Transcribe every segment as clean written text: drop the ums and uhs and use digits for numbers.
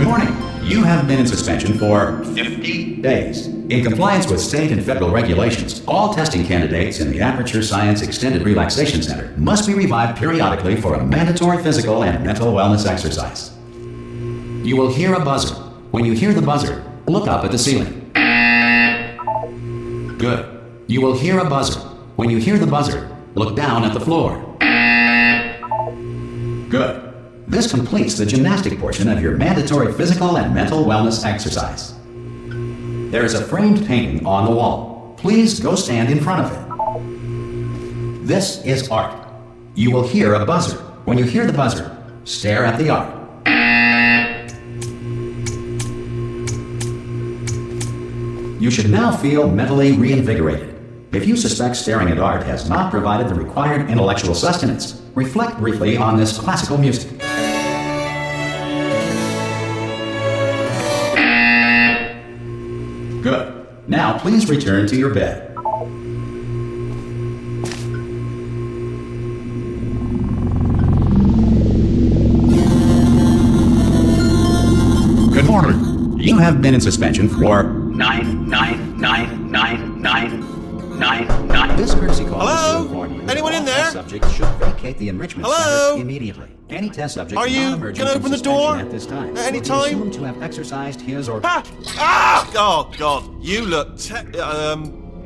Good morning. You have been in suspension for 50 days. In compliance with state and federal regulations, all testing candidates in the Aperture Science Extended Relaxation Center must be revived periodically for a mandatory physical and mental wellness exercise. You will hear a buzzer. When you hear the buzzer, look up at the ceiling. Good. You will hear a buzzer. When you hear the buzzer, look down at the floor. Good. This completes the gymnastic portion of your mandatory physical and mental wellness exercise. There is a framed painting on the wall. Please go stand in front of it. This is art. You will hear a buzzer. When you hear the buzzer, stare at the art. You should now feel mentally reinvigorated. If you suspect staring at art has not provided the required intellectual sustenance, reflect briefly on this classical music. Good. Now please return to your bed. Good morning. You have been in suspension for 9999999. This courtesy call. Hello? Anyone in there? Subject should vacate the enrichment center immediately. Any test subject are you gonna open the door at this time at any time? Assumed to have exercised his or Oh God! You look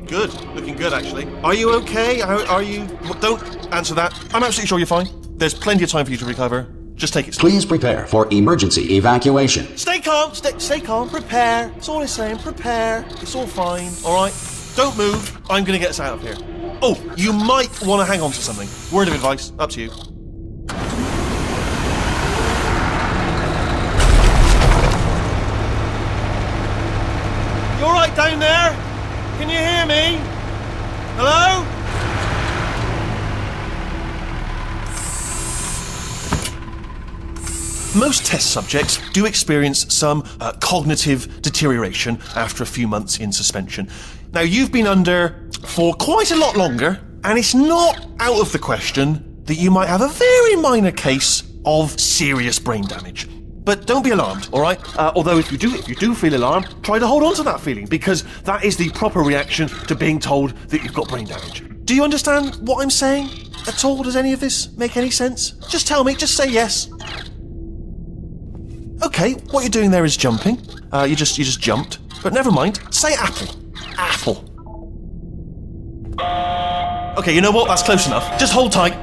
good. Looking good, actually. Are you okay? Are you? Well, don't answer that. I'm absolutely sure you're fine. There's plenty of time for you to recover. Just take it slow. Please prepare for emergency evacuation. Stay calm. Stay calm. Prepare. That's all I'm saying. Prepare. It's all fine. All right. Don't move. I'm gonna get us out of here. Oh, you might want to hang on to something. Word of advice. Up to you. You all right down there? Can you hear me? Hello? Most test subjects do experience some cognitive deterioration after a few months in suspension. Now, you've been under for quite a lot longer, and it's not out of the question that you might have a very minor case of serious brain damage. But don't be alarmed, all right? Although if you do feel alarmed, try to hold on to that feeling, because that is the proper reaction to being told that you've got brain damage. Do you understand what I'm saying at all? Does any of this make any sense? Just tell me, just say yes. Okay, what you're doing there is jumping. You just jumped. But never mind, say apple. Apple. Okay, you know what? That's close enough. Just hold tight.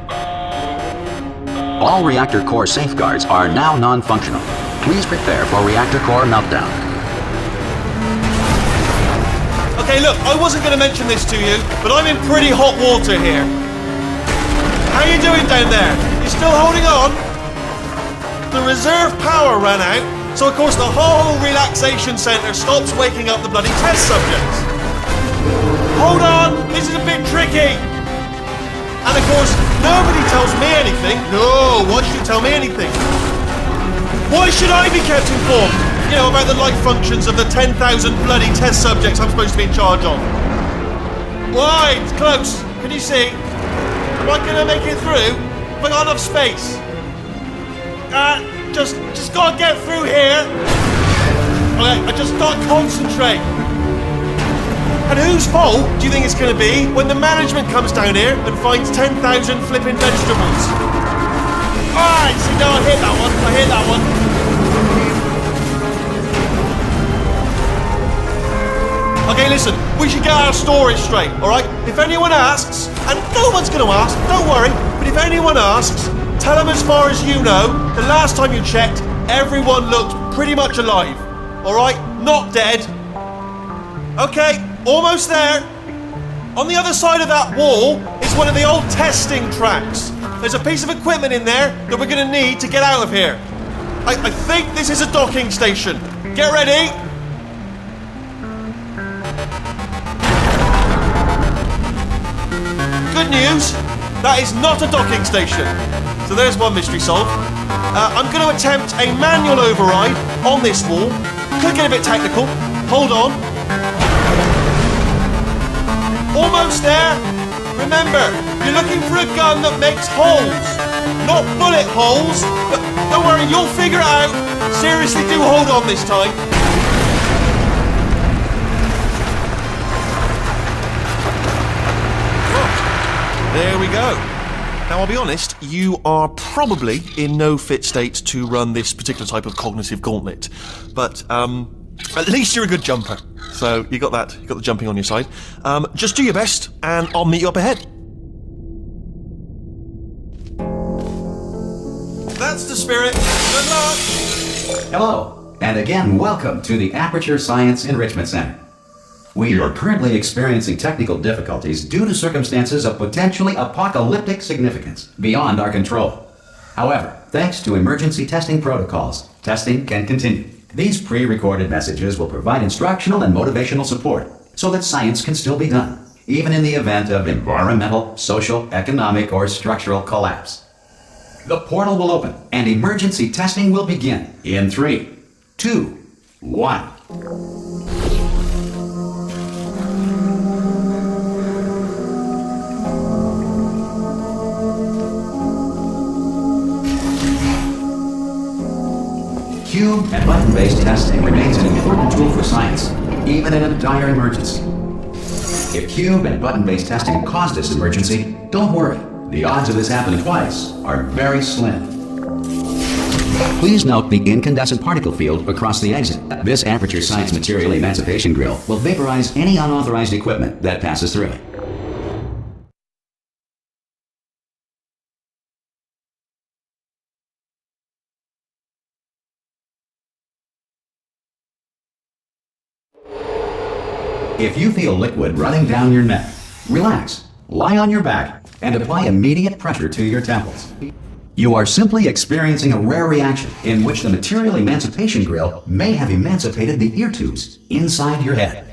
All reactor core safeguards are now non-functional. Please prepare for reactor core meltdown. Okay, look, I wasn't going to mention this to you, but I'm in pretty hot water here. How you doing down there? You still holding on? The reserve power ran out, so of course the whole relaxation centre stops waking up the bloody test subjects. Hold on, this is a bit tricky. And of course, nobody tells me anything. No, why should you tell me anything? Why should I be kept informed? You know, about the life functions of the 10,000 bloody test subjects I'm supposed to be in charge of. Why? It's close. Can you see? Am I gonna make it through? Have I got enough space? Just gotta get through here. Okay, I just gotta concentrate. And whose fault do you think it's gonna be when the management comes down here and finds 10,000 flipping vegetables? Alright, see, no, I hit that one. Okay, listen, we should get our story straight, alright? If anyone asks, and no one's gonna ask, don't worry, but if anyone asks, tell them as far as you know, the last time you checked, everyone looked pretty much alive. Alright? Not dead. Okay, almost there. On the other side of that wall is one of the old testing tracks. There's a piece of equipment in there that we're gonna need to get out of here. I think this is a docking station. Get ready. Good news, that is not a docking station. So there's one mystery solved. I'm going to attempt a manual override on this wall. Could get a bit technical. Hold on. Almost there. Remember, you're looking for a gun that makes holes. Not bullet holes, but Don't worry, you'll figure it out. Seriously, do hold on this time. There we go. Now, I'll be honest, you are probably in no fit state to run this particular type of cognitive gauntlet. But, at least you're a good jumper. So, you got that. You got the jumping on your side. Just do your best, and I'll meet you up ahead. That's the spirit. Good luck. Hello, and again, welcome to the Aperture Science Enrichment Center. We are currently experiencing technical difficulties due to circumstances of potentially apocalyptic significance beyond our control. However, thanks to emergency testing protocols, testing can continue. These pre-recorded messages will provide instructional and motivational support so that science can still be done, even in the event of environmental, social, economic, or structural collapse. The portal will open and emergency testing will begin in 3, 2, 1. Cube and button-based testing remains an important tool for science, even in a dire emergency. If cube and button-based testing caused this emergency, don't worry. The odds of this happening twice are very slim. Please note the incandescent particle field across the exit. This Aperture Science Material Emancipation Grill will vaporize any unauthorized equipment that passes through it. If you feel liquid running down your neck, relax, lie on your back, and apply immediate pressure to your temples. You are simply experiencing a rare reaction in which the Material Emancipation Grill may have emancipated the ear tubes inside your head.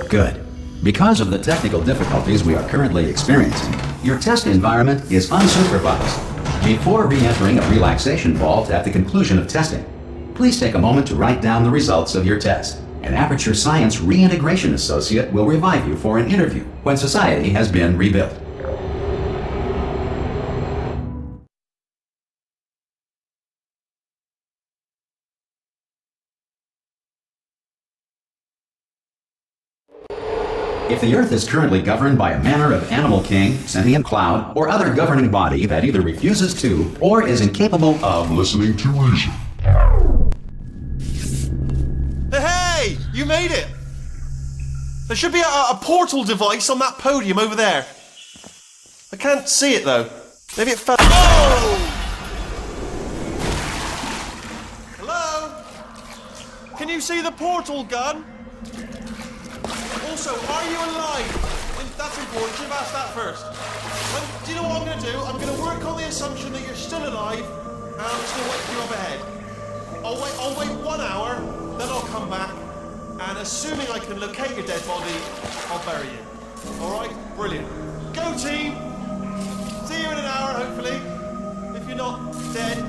Good. Because of the technical difficulties we are currently experiencing, your test environment is unsupervised. Before re-entering a relaxation vault at the conclusion of testing, please take a moment to write down the results of your test. An Aperture Science Reintegration Associate will revive you for an interview when society has been rebuilt. If the Earth is currently governed by a manner of animal king, sentient cloud, or other governing body that either refuses to or is incapable of listening to reason. Hey! You made it! There should be a portal device on that podium over there. I can't see it though. Maybe it fell. Oh! Hello? Can you see the portal gun? Also, are you alive? That's important. Should have asked that first. Do you know what I'm going to do? I'm going to work on the assumption that you're still alive, and I'm just going to wait for you up ahead. I'll wait 1 hour, then I'll come back, and assuming I can locate your dead body, I'll bury you. All right? Brilliant. Go team. See you in an hour, hopefully. If you're not dead.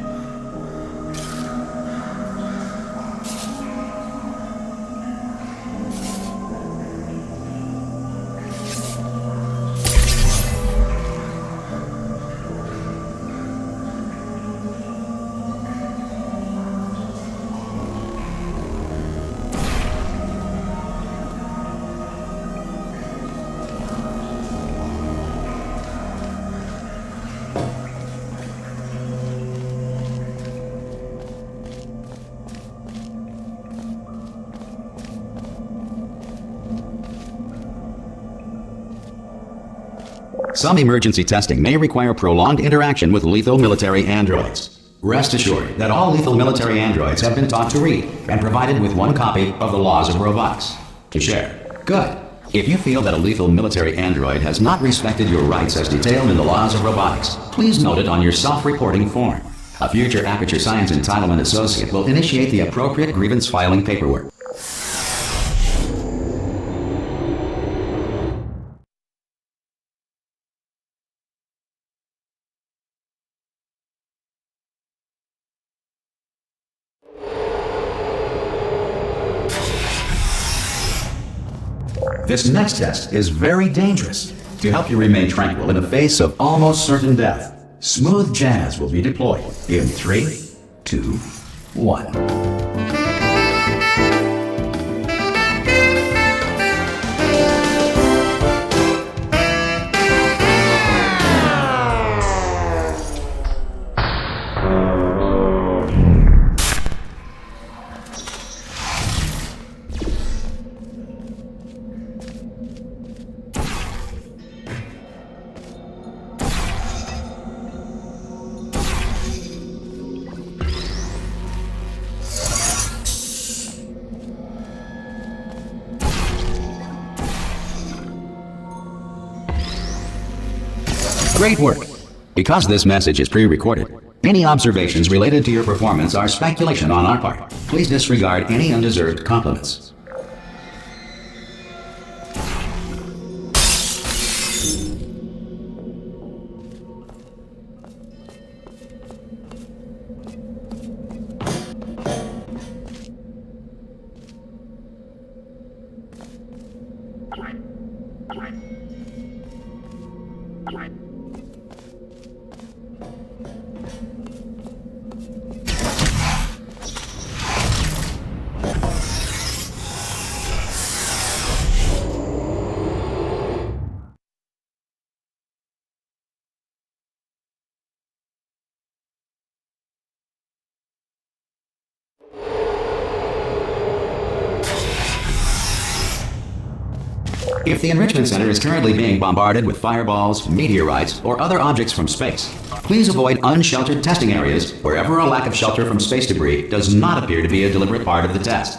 Some emergency testing may require prolonged interaction with lethal military androids. Rest assured that all lethal military androids have been taught to read and provided with one copy of the Laws of Robotics to share. Good. If you feel that a lethal military android has not respected your rights as detailed in the Laws of Robotics, please note it on your self-reporting form. A future Aperture Science Entitlement Associate will initiate the appropriate grievance filing paperwork. This next test is very dangerous. To help you remain tranquil in the face of almost certain death, smooth jazz will be deployed in 3, 2, 1. Great work! Because this message is pre-recorded, any observations related to your performance are speculation on our part. Please disregard any undeserved compliments. If the Enrichment Center is currently being bombarded with fireballs, meteorites, or other objects from space, please avoid unsheltered testing areas wherever a lack of shelter from space debris does not appear to be a deliberate part of the test.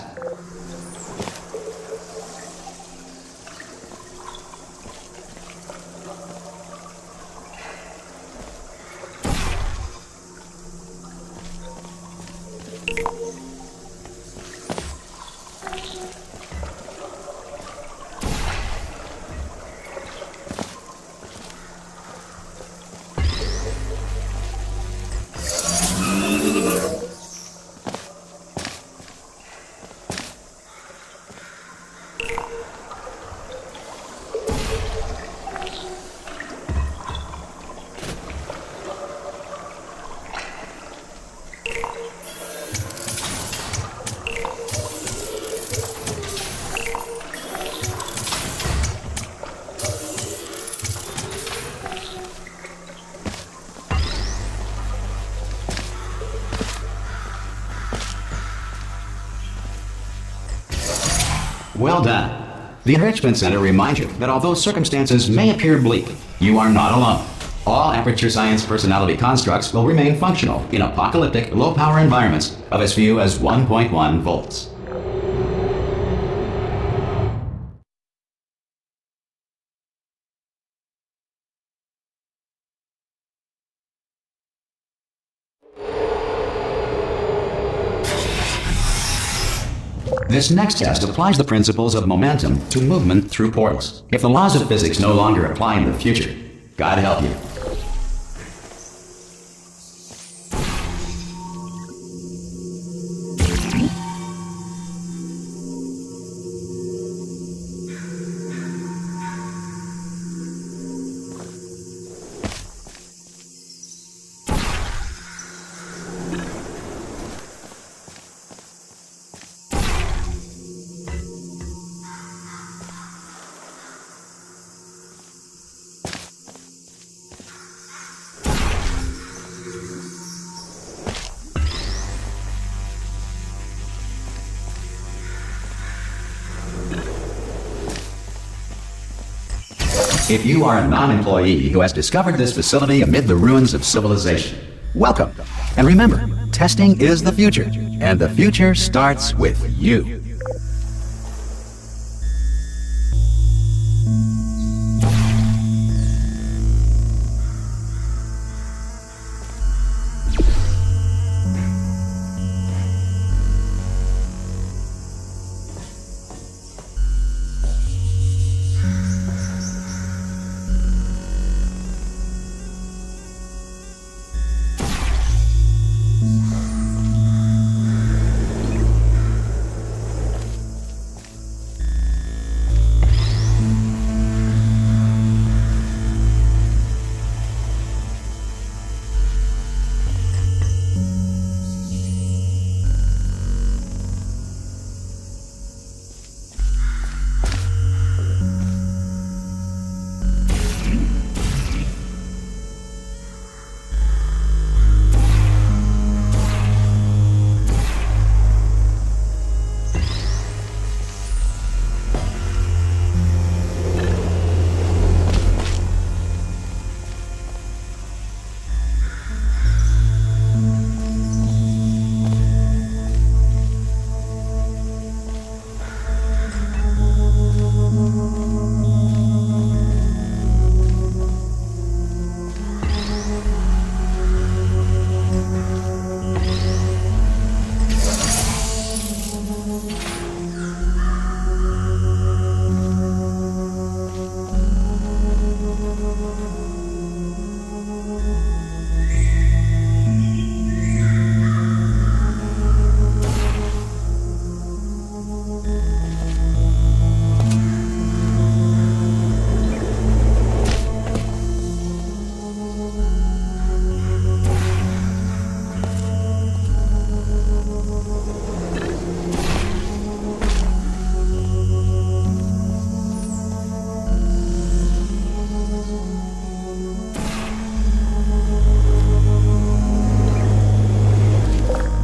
Well done. The Enrichment Center reminds you that although circumstances may appear bleak, you are not alone. All Aperture Science personality constructs will remain functional in apocalyptic, low-power environments of as few as 1.1 volts. This next test applies the principles of momentum to movement through portals. If the laws of physics no longer apply in the future, God help you. If you are a non-employee who has discovered this facility amid the ruins of civilization, welcome. And remember, testing is the future, and the future starts with you.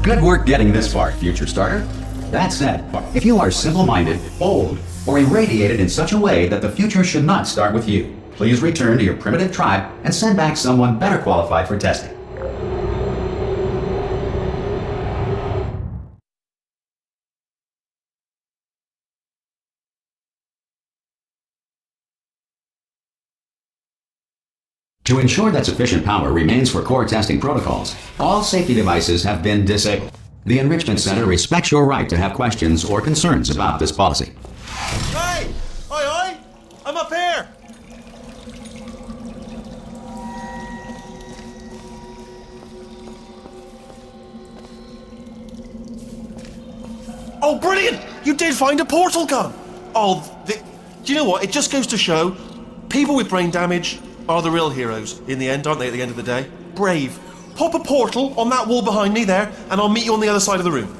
Good work getting this far, future starter. That said, if you are simple-minded, bold, or irradiated in such a way that the future should not start with you, please return to your primitive tribe and send back someone better qualified for testing. To ensure that sufficient power remains for core testing protocols, all safety devices have been disabled. The Enrichment Center respects your right to have questions or concerns about this policy. Hey! Oi, oi! I'm up here! Oh, brilliant! You did find a portal gun! Oh, do you know what? It just goes to show, people with brain damage are the real heroes in the end, aren't they, at the end of the day? Brave. Pop a portal on that wall behind me there, and I'll meet you on the other side of the room.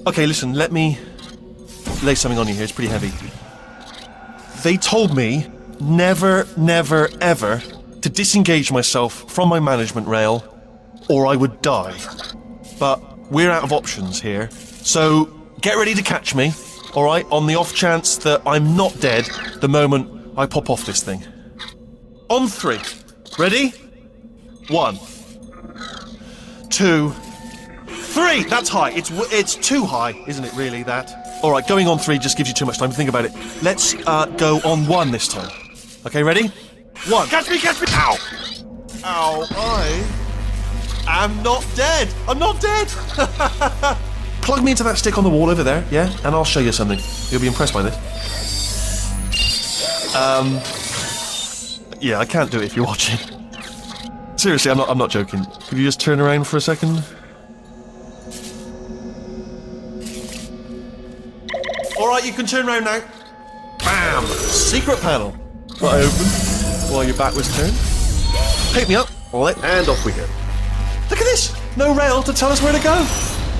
Okay, listen, let me lay something on you here. It's pretty heavy. They told me never, never, ever to disengage myself from my management rail, or I would die. But we're out of options here, so get ready to catch me. All right, on the off chance that I'm not dead the moment I pop off this thing. On 3. Ready? 1, 2, 3. That's high. It's too high, isn't it? Really, that. All right, going on 3 just gives you too much time to think about it. Let's go on 1 this time. Okay, ready? 1. Catch me! Catch me! Ow! Ow! I am not dead. I'm not dead. Plug me into that stick on the wall over there, yeah? And I'll show you something. You'll be impressed by this. Yeah, I can't do it if you're watching. Seriously, I'm not joking. Could you just turn around for a second? Alright, you can turn around now. Bam! Secret panel. What I open while your back was turned. Pick me up, and off we go. Look at this! No rail to tell us where to go.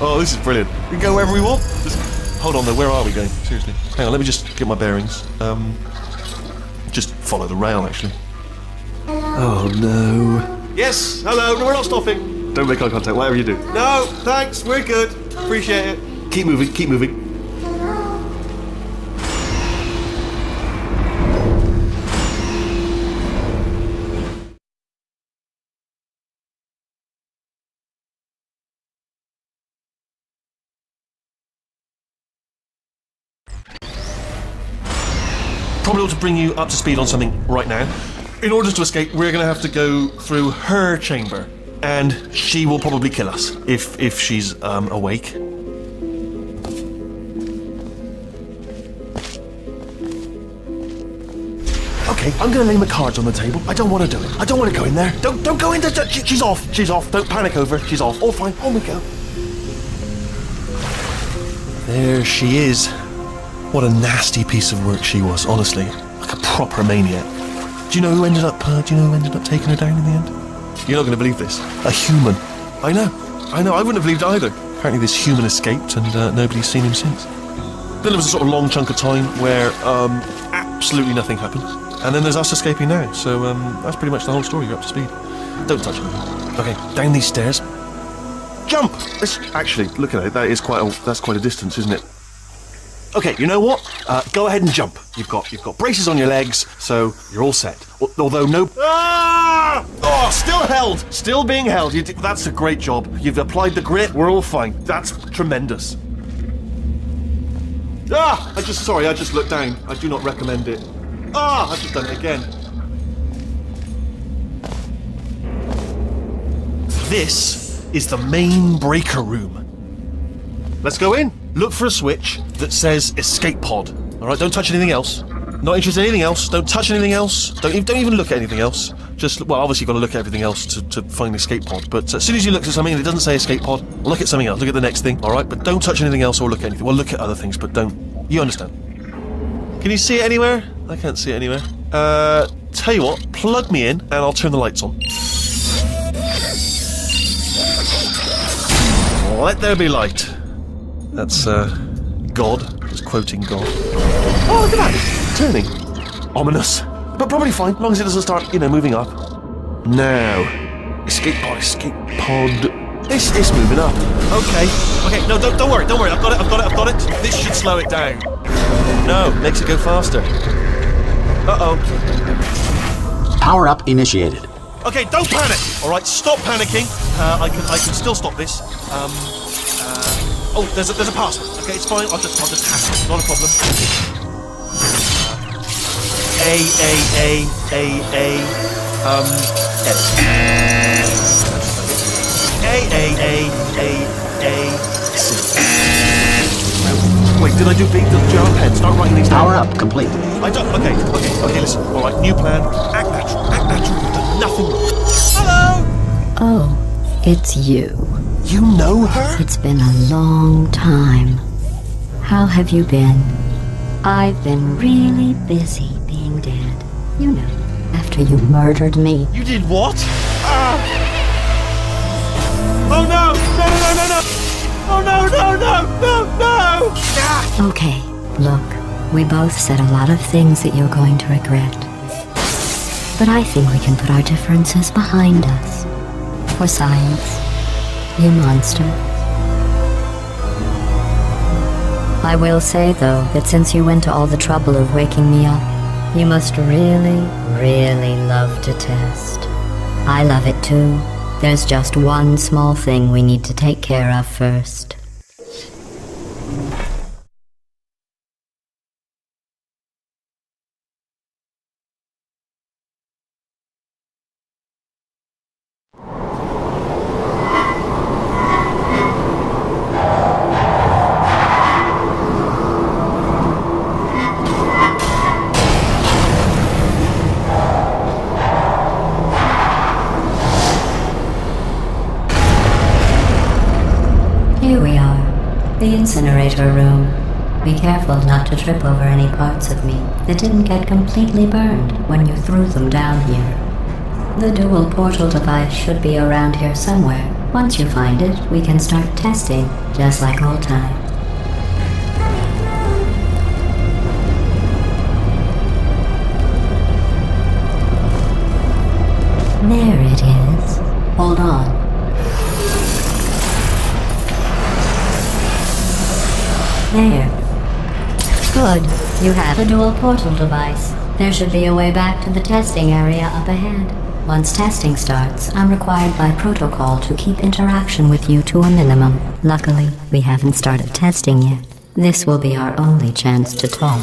Oh, this is brilliant. We can go wherever we want. Hold on though, where are we going? Seriously. Hang on, let me just get my bearings. Just follow the rail, actually. Oh no. Yes, hello, no, we're not stopping. Don't make eye contact, whatever you do. No, thanks, we're good. Appreciate it. Keep moving, keep moving. probably ought to bring you up to speed on something right now. In order to escape, we're going to have to go through her chamber, and she will probably kill us if she's awake. Okay, I'm gonna lay my cards on the table. I don't want to do it. I don't want to go in there. Don't go in there. She's off. She's off. Don't panic over. She's off. All fine. On we go. There she is. What a nasty piece of work she was, honestly. Like a proper maniac. Do you know who ended up taking her down in the end? You're not gonna believe this. A human. I know. I wouldn't have believed it either. Apparently this human escaped and nobody's seen him since. Then there was a sort of long chunk of time where absolutely nothing happened. And then there's us escaping now, so that's pretty much the whole story. You're up to speed. Don't touch me. Okay, down these stairs. Jump! Actually, look at it. That's quite a distance, isn't it? Okay, you know what? Go ahead and jump. You've got braces on your legs, so you're all set. Although no. Ah! Oh, still held. Still being held. That's a great job. You've applied the grit. We're all fine. That's tremendous. Ah! I just looked down. I do not recommend it. Ah! I've just done it again. This is the main breaker room. Let's go in. Look for a switch that says escape pod. All right, don't touch anything else. Not interested in anything else. Don't touch anything else. Don't even look at anything else. Obviously you've got to look at everything else to find the escape pod. But as soon as you look at something and it doesn't say escape pod, look at something else. Look at the next thing. All right, but don't touch anything else or look at anything. Well, look at other things, but don't. You understand? Can you see it anywhere? I can't see it anywhere. Tell you what, plug me in and I'll turn the lights on. Let there be light. That's, God. Just quoting God. Oh, look at that! Turning. Ominous. But probably fine, as long as it doesn't start, moving up. Now. Escape pod. It's moving up. Okay, no, don't worry. I've got it. This should slow it down. No, makes it go faster. Uh-oh. Power up initiated. Okay, don't panic! Alright, stop panicking. I can still stop this. Oh, there's a password. Okay, it's fine. I'll just hack it. Not a problem. Wait, did I do big? Did you have a pen? Start writing these down. Power up complete. I don't. Okay, listen. Alright, new plan. Act natural. You've done nothing wrong. Hello! Oh, it's you. You know her? It's been a long time. How have you been? I've been really busy being dead. You know, after you murdered me. You did what? Oh no! Oh no! Okay, look, we both said a lot of things that you're going to regret. But I think we can put our differences behind us. For science. You monster. I will say, though, that since you went to all the trouble of waking me up, you must really, really love to test. I love it too. There's just one small thing we need to take care of first. Here we are, the incinerator room. Be careful not to trip over any parts of me that didn't get completely burned when you threw them down here. The dual portal device should be around here somewhere. Once you find it, we can start testing, just like old times. There it is. Hold on. There. Good. You have a dual portal device. There should be a way back to the testing area up ahead. Once testing starts, I'm required by protocol to keep interaction with you to a minimum. Luckily, we haven't started testing yet. This will be our only chance to talk.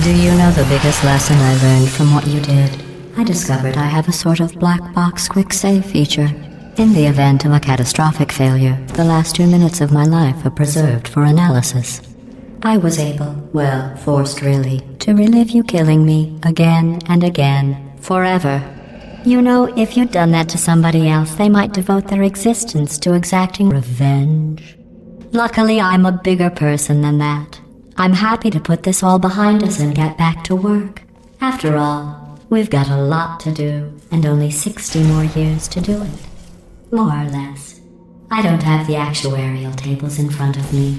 Do you know the biggest lesson I learned from what you did? I discovered I have a sort of black box quick save feature. In the event of a catastrophic failure, the last 2 minutes of my life are preserved for analysis. I was able, well, forced really, to relive you killing me again and again, forever. You know, if you'd done that to somebody else, they might devote their existence to exacting revenge. Luckily, I'm a bigger person than that. I'm happy to put this all behind us and get back to work. After all, we've got a lot to do, and only 60 more years to do it. More or less. I don't have the actuarial tables in front of me.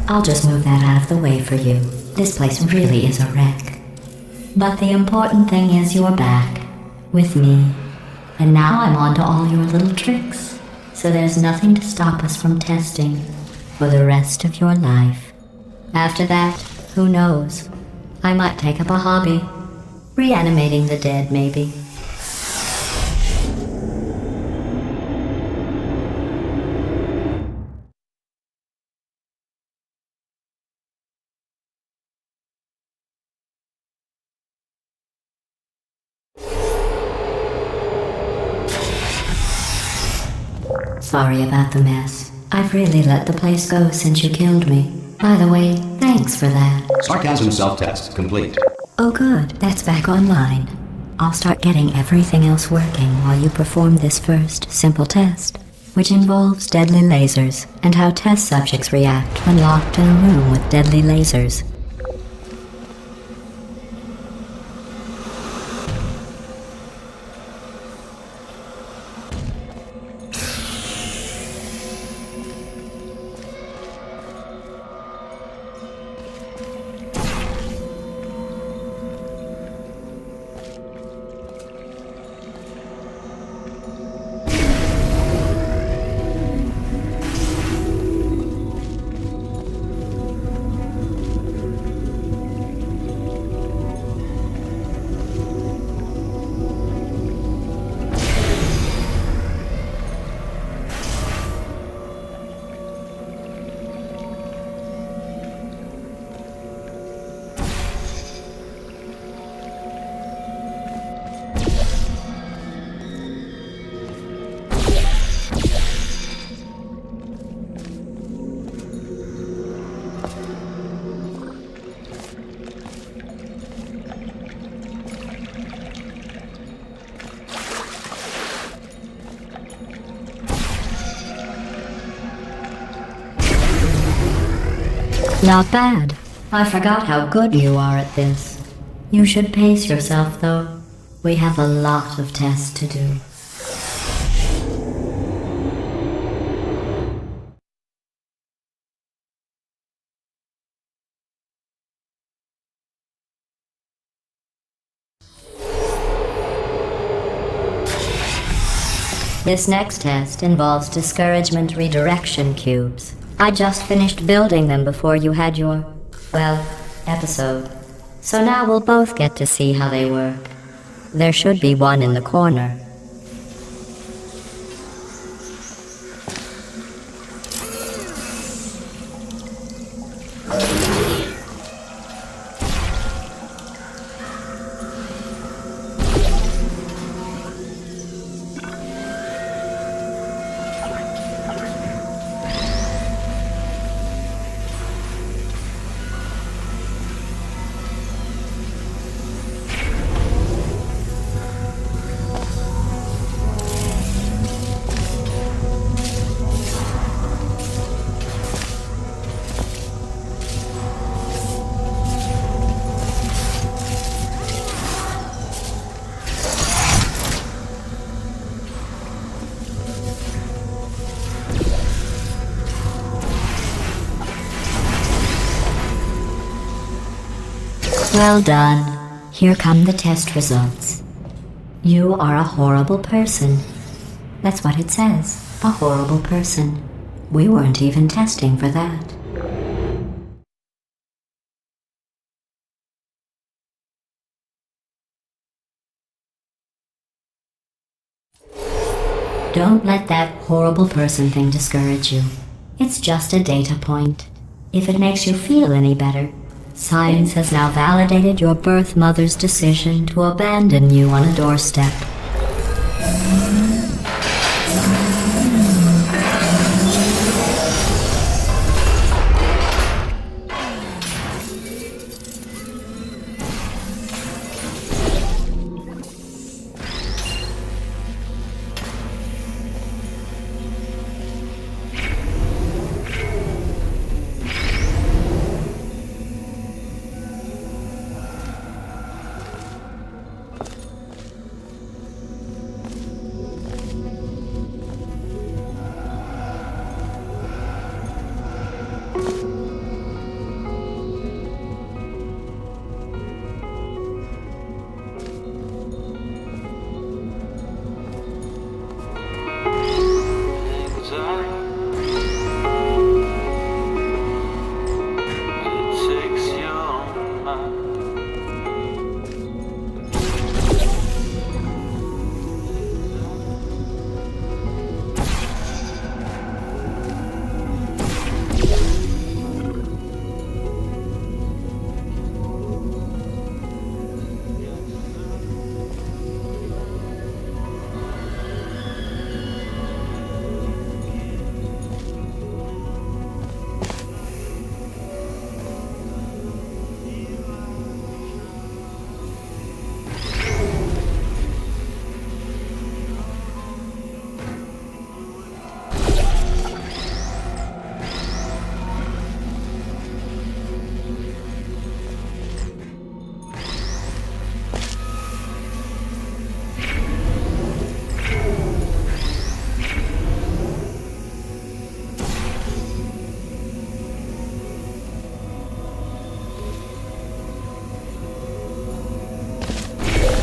I'll just move that out of the way for you. This place really is a wreck. But the important thing is you're back. With me. And now I'm on to all your little tricks. So there's nothing to stop us from testing for the rest of your life. After that, who knows? I might take up a hobby. Reanimating the dead, maybe. Sorry about the mess. I've really let the place go since you killed me. By the way, thanks for that. Sarcasm self-test complete. Oh good, that's back online. I'll start getting everything else working while you perform this first, simple test, which involves deadly lasers and how test subjects react when locked in a room with deadly lasers. Not bad. I forgot how good you are at this. You should pace yourself, though. We have a lot of tests to do. This next test involves discouragement redirection cubes. I just finished building them before you had your, well, episode. So now we'll both get to see how they work. There should be one in the corner. Well done. Here come the test results. You are a horrible person. That's what it says. A horrible person. We weren't even testing for that. Don't let that horrible person thing discourage you. It's just a data point. If it makes you feel any better, science has now validated your birth mother's decision to abandon you on a doorstep.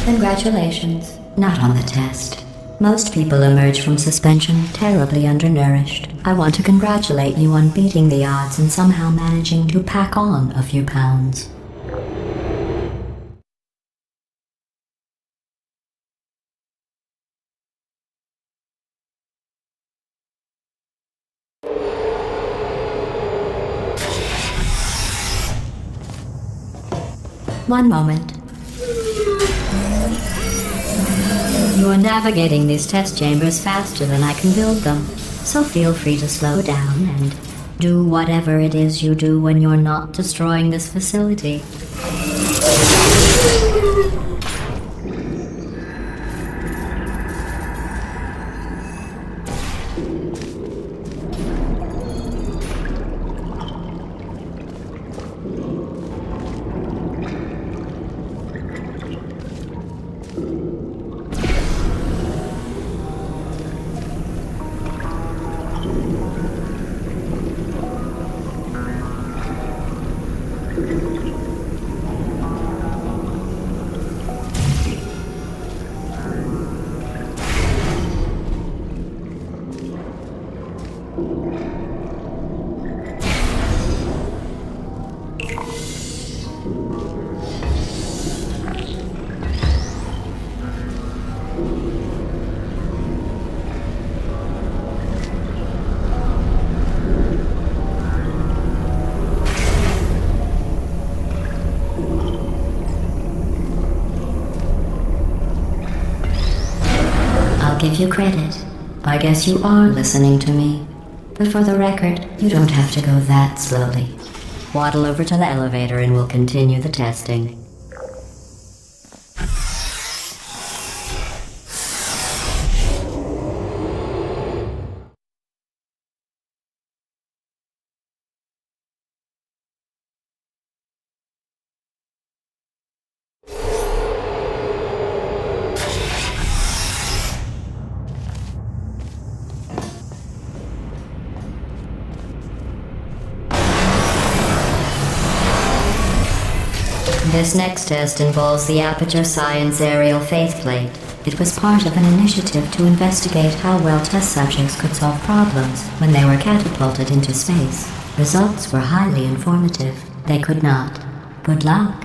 Congratulations. Not on the test. Most people emerge from suspension terribly undernourished. I want to congratulate you on beating the odds and somehow managing to pack on a few pounds. One moment. You are navigating these test chambers faster than I can build them, so feel free to slow down and do whatever it is you do when you're not destroying this facility. Give you credit. I guess you are listening to me. But for the record, you don't have to go that slowly. Waddle over to the elevator and we'll continue the testing. This next test involves the Aperture Science Aerial Faithplate. It was part of an initiative to investigate how well test subjects could solve problems when they were catapulted into space. Results were highly informative. They could not. Good luck.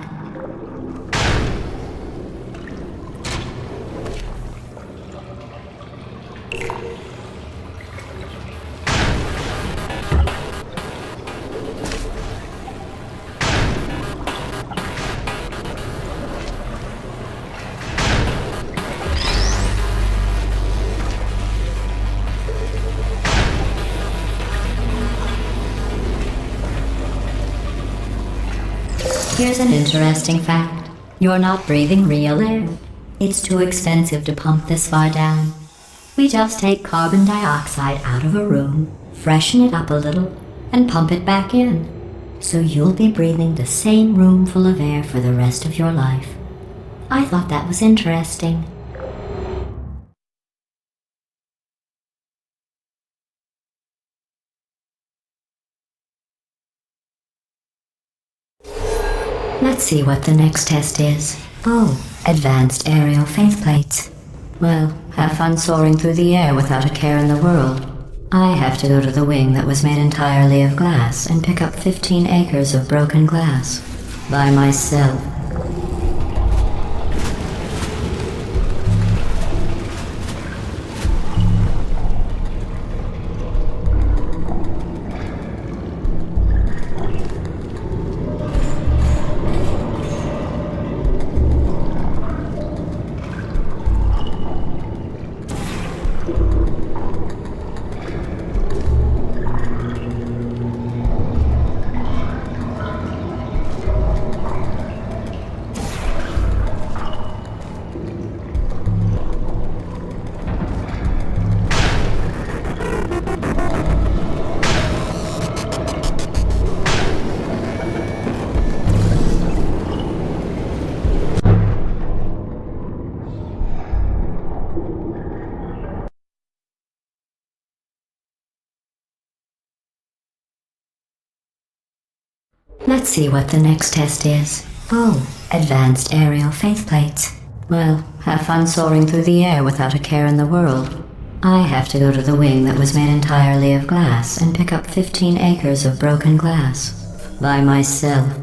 Here's an interesting fact. You're not breathing real air. It's too expensive to pump this far down. We just take carbon dioxide out of a room, freshen it up a little, and pump it back in. So you'll be breathing the same room full of air for the rest of your life. I thought that was interesting. Let's see what the next test is. Oh, advanced aerial faceplates. Well, have fun soaring through the air without a care in the world. I have to go to the wing that was made entirely of glass and pick up 15 acres of broken glass. By myself. Let's see what the next test is. Oh, advanced aerial faceplates. Well, have fun soaring through the air without a care in the world. I have to go to the wing that was made entirely of glass and pick up 15 acres of broken glass. By myself.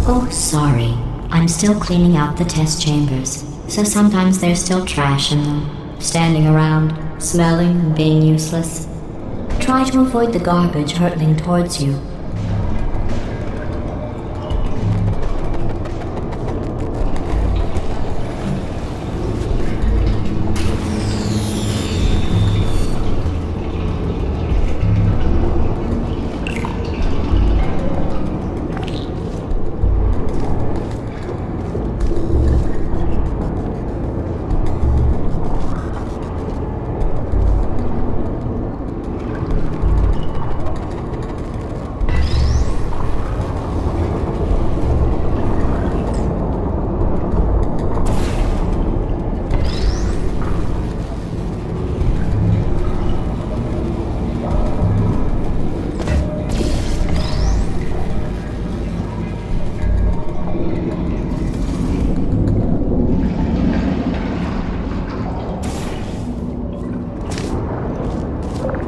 Oh, sorry. I'm still cleaning out the test chambers, so sometimes there's still trash in them, standing around, smelling and being useless. Try to avoid the garbage hurtling towards you.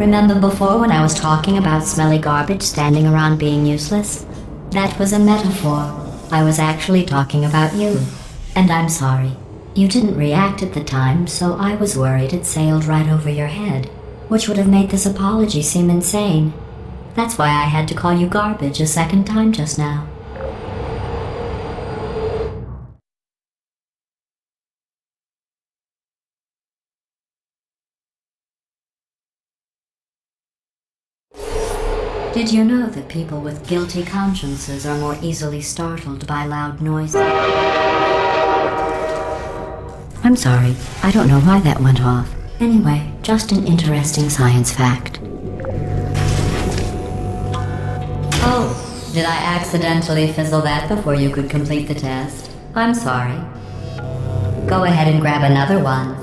Remember before when I was talking about smelly garbage standing around being useless? That was a metaphor. I was actually talking about you. And I'm sorry. You didn't react at the time, so I was worried it sailed right over your head, which would have made this apology seem insane. That's why I had to call you garbage a second time just now. Did you know that people with guilty consciences are more easily startled by loud noises? I'm sorry, I don't know why that went off. Anyway, just an interesting science fact. Oh, did I accidentally fizzle that before you could complete the test? I'm sorry. Go ahead and grab another one.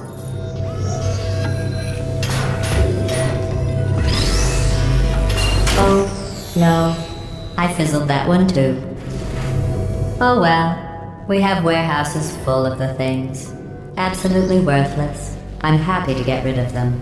Oh, no. I fizzled that one too. Oh well. We have warehouses full of the things. Absolutely worthless. I'm happy to get rid of them.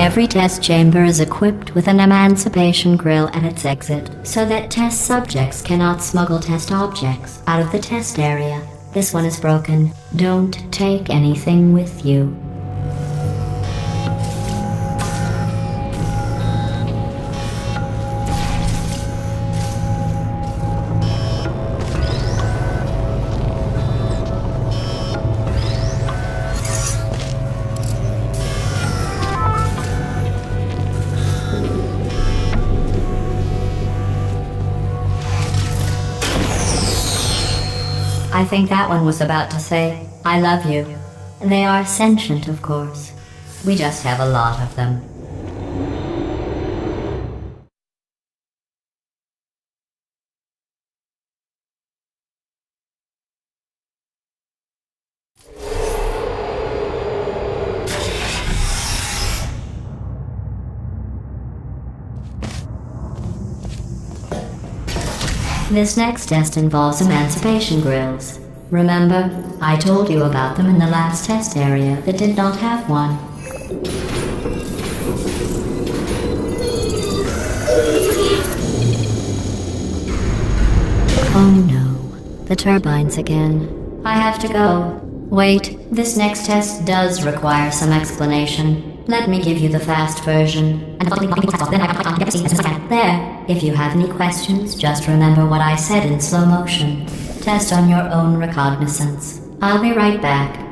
Every test chamber is equipped with an emancipation grill at its exit, so that test subjects cannot smuggle test objects out of the test area. This one is broken. Don't take anything with you. I think that one was about to say, I love you. They are sentient, of course. We just have a lot of them. This next test involves emancipation grills. Remember, I told you about them in the last test area that did not have one. Oh no, the turbines again. I have to go. Wait, this next test does require some explanation. Let me give you the fast version. There. If you have any questions, just remember what I said in slow motion. Test on your own recognizance. I'll be right back.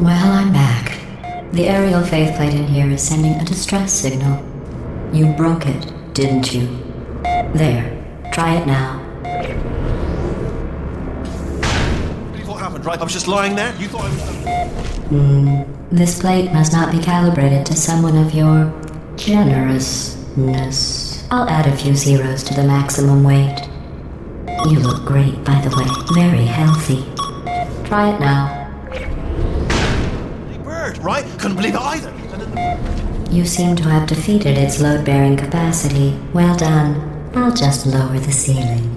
Well, I'm back. The aerial faceplate in here is sending a distress signal. You broke it, didn't you? There. Try it now. What happened, right? I was just lying there? You thought I was... This plate must not be calibrated to someone of your generousness. I'll add a few zeros to the maximum weight. You look great, by the way. Very healthy. Try it now. Bird, right? Couldn't believe it either. You seem to have defeated its load-bearing capacity. Well done. I'll just lower the ceiling.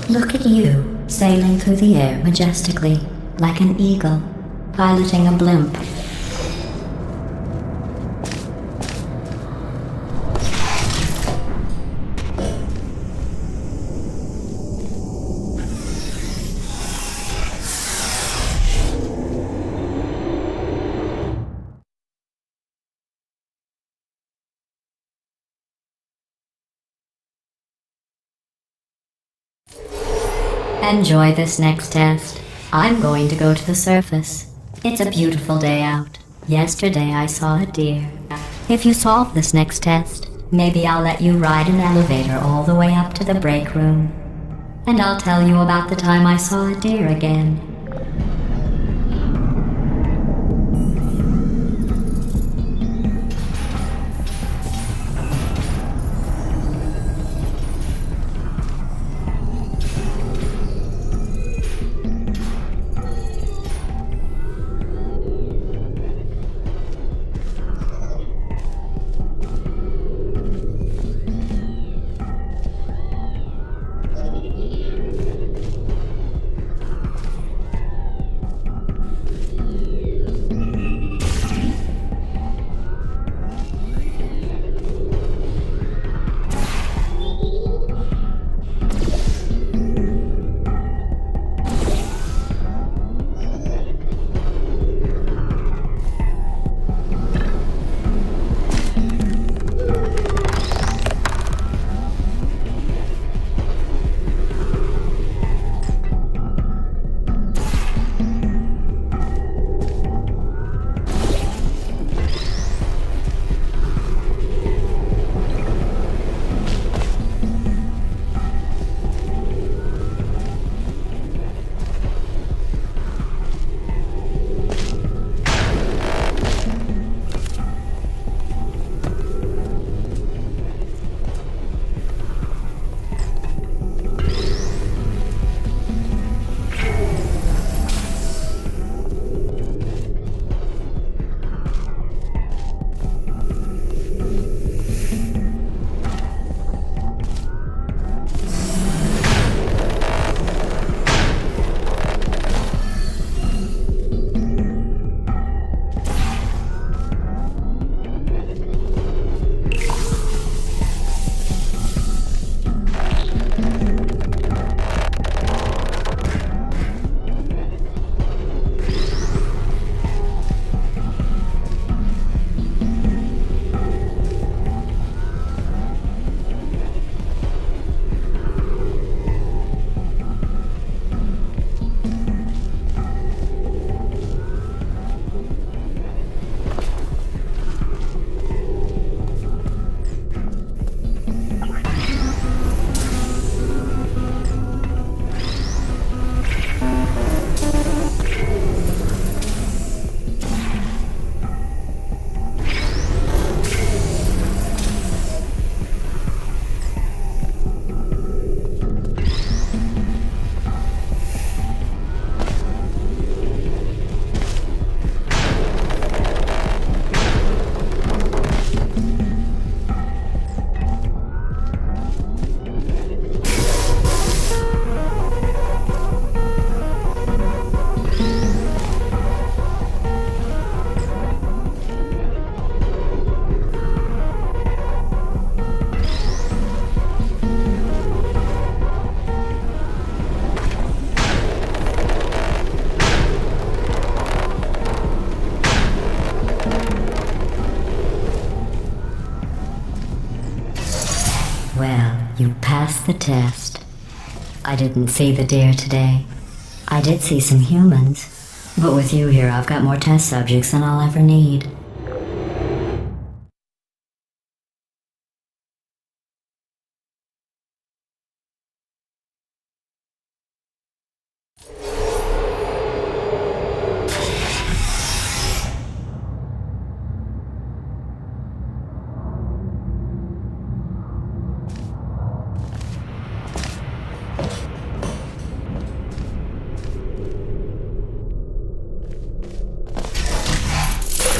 Look at you, sailing through the air majestically, like an eagle, piloting a blimp. Enjoy this next test. I'm going to go to the surface. It's a beautiful day out. Yesterday I saw a deer. If you solve this next test, maybe I'll let you ride an elevator all the way up to the break room. And I'll tell you about the time I saw a deer again. You passed the test. I didn't see the deer today. I did see some humans, but with you here I've got more test subjects than I'll ever need.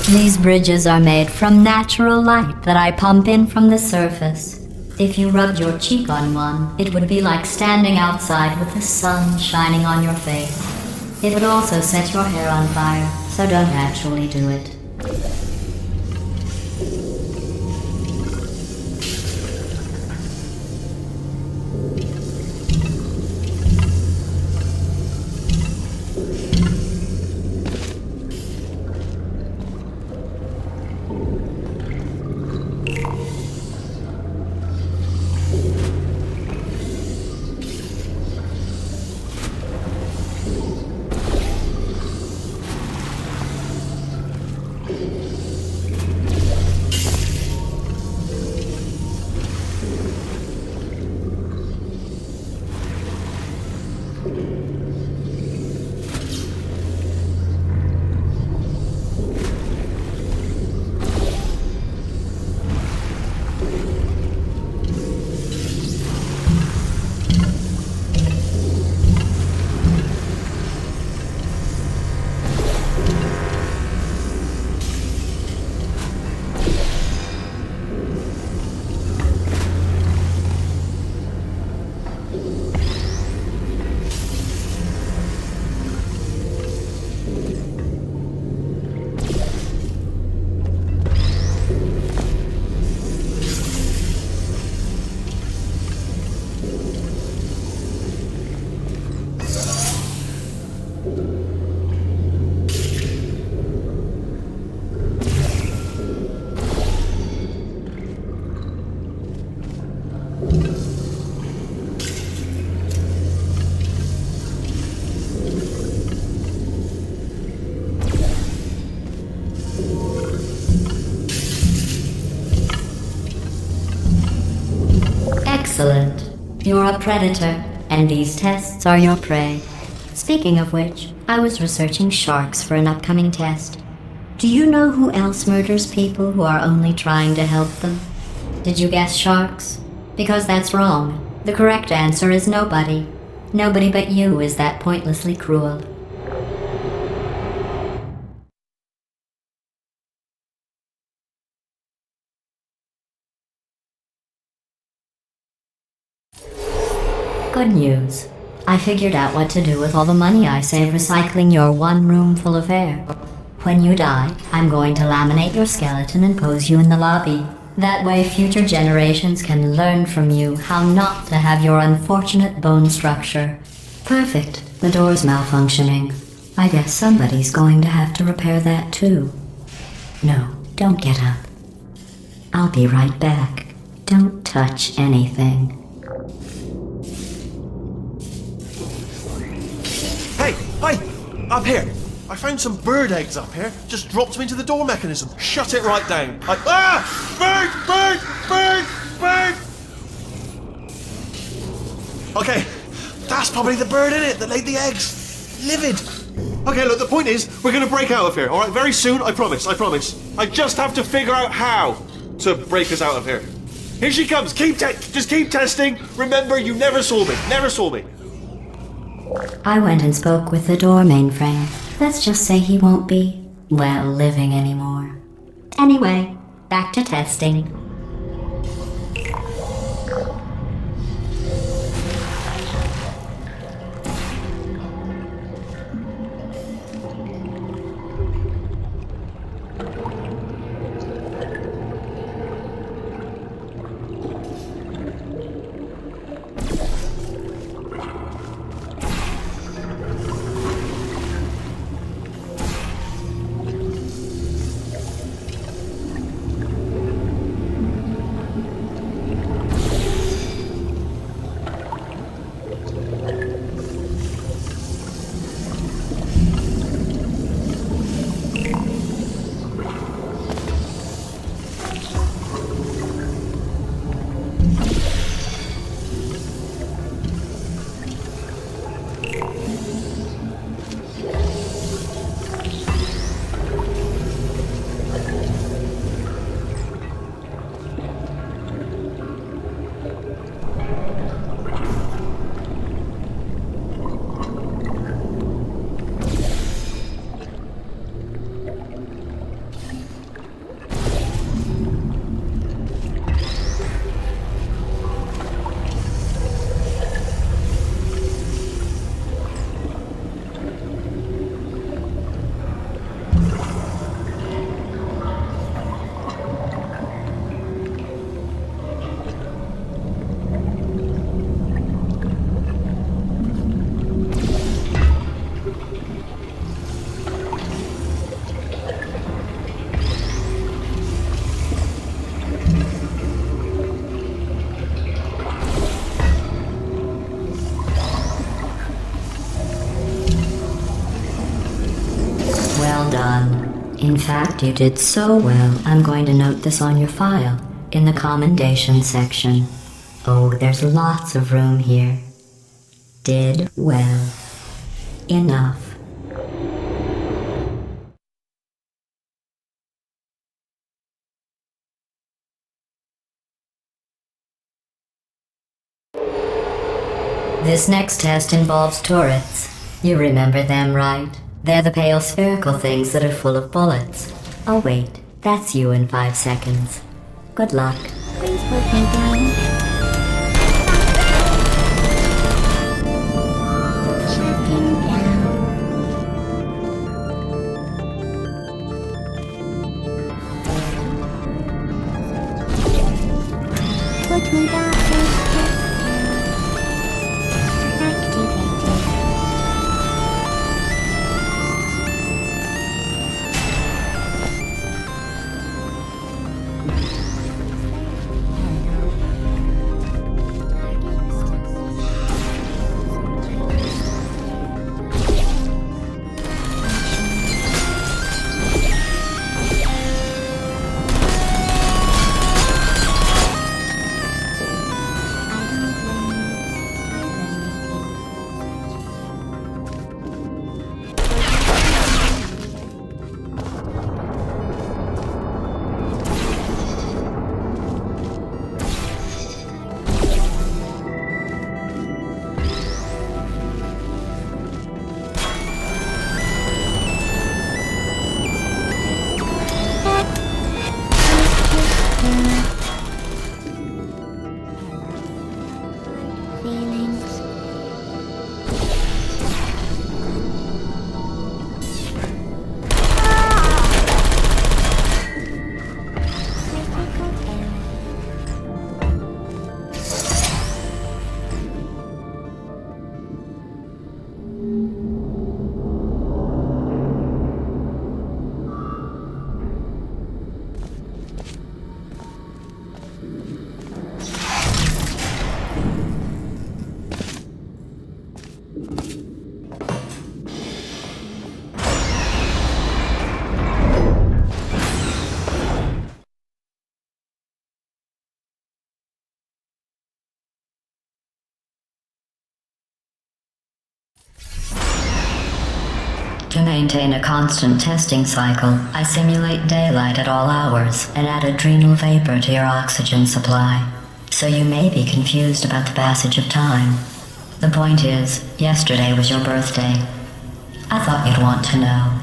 These bridges are made from natural light that I pump in from the surface. If you rubbed your cheek on one, it would be like standing outside with the sun shining on your face. It would also set your hair on fire, so don't actually do it. Excellent. You're a predator, and these tests are your prey. Speaking of which, I was researching sharks for an upcoming test. Do you know who else murders people who are only trying to help them? Did you guess sharks? Because that's wrong. The correct answer is nobody. Nobody but you is that pointlessly cruel. Good news. I figured out what to do with all the money I save recycling your one room full of hair. When you die, I'm going to laminate your skeleton and pose you in the lobby. That way future generations can learn from you how not to have your unfortunate bone structure. Perfect. The door's malfunctioning. I guess somebody's going to have to repair that too. No, don't get up. I'll be right back. Don't touch anything. Hey, up here. I found some bird eggs up here. Just dropped them into the door mechanism. Shut it right down. Bird! Okay, that's probably the bird in it that laid the eggs. Livid. Okay, look, the point is, we're gonna break out of here, alright? Very soon, I promise. I just have to figure out how to break us out of here. Here she comes. Just keep testing. Remember, you never saw me. I went and spoke with the door mainframe. Let's just say he won't be, well, living anymore. Anyway, back to testing. In fact, you did so well, I'm going to note this on your file, in the commendation section. Oh, there's lots of room here. Did well. Enough. This next test involves turrets. You remember them, right? They're the pale spherical things that are full of bullets. Oh wait, that's you in 5 seconds. Good luck. Please put me down. Shutting down. Put me down. Activated. Feelings. To maintain a constant testing cycle, I simulate daylight at all hours and add adrenal vapor to your oxygen supply. So you may be confused about the passage of time. The point is, yesterday was your birthday. I thought you'd want to know.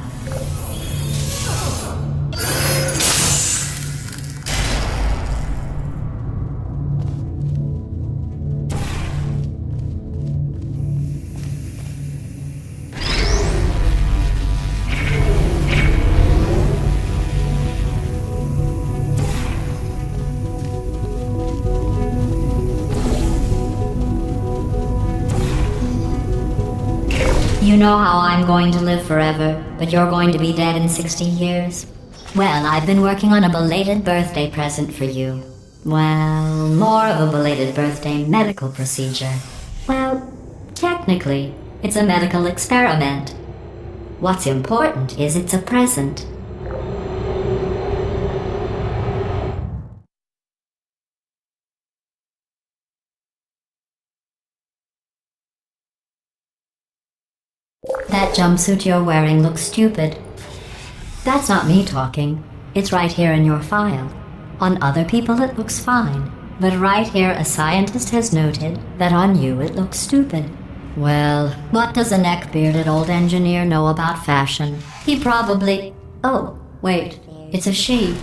You know how I'm going to live forever, but you're going to be dead in 60 years? Well, I've been working on a belated birthday present for you. Well, more of a belated birthday medical procedure. Well, technically, it's a medical experiment. What's important is it's a present. That jumpsuit you're wearing looks stupid. That's not me talking. It's right here in your file. On other people it looks fine, but right here a scientist has noted that on you it looks stupid. Well, what does a neck-bearded old engineer know about fashion? He probably... Oh, wait, it's a she.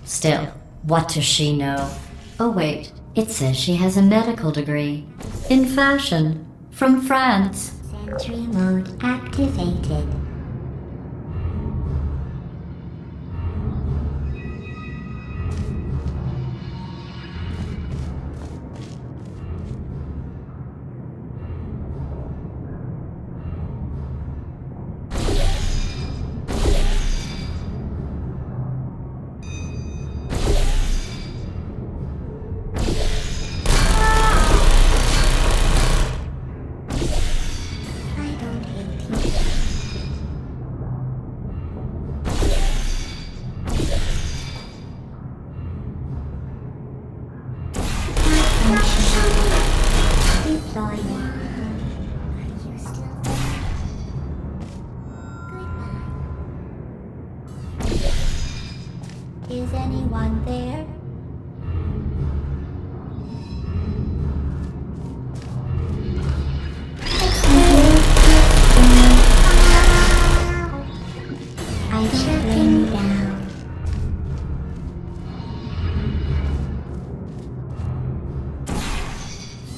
Still, what does she know? Oh wait, it says she has a medical degree. In fashion. From France. Sentry mode activated.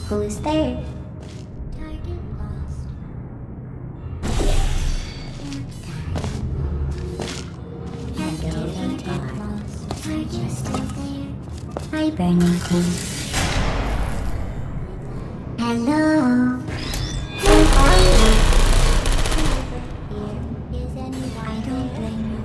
Who's there? Target lost. Activity lost. Are you still there? Hi, Burning Queen. Hello. Who are you? Here. Is anyone I don't blame you.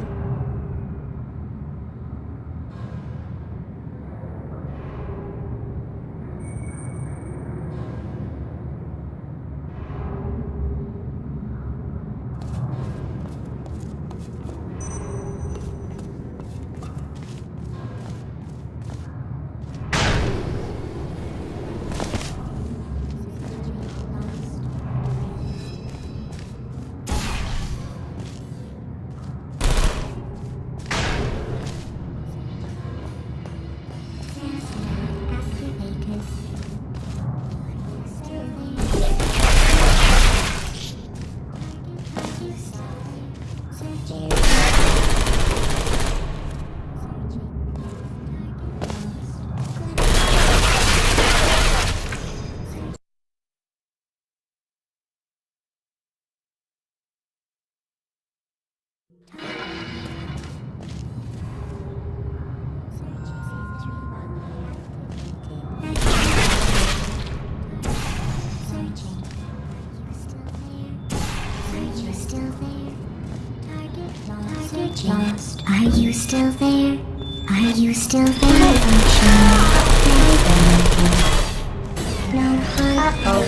Lost. Are you still there? Are you still there? No harm.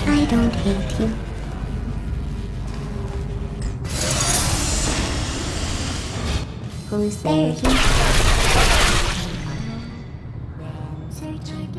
I don't hate you. Who's there? Searching.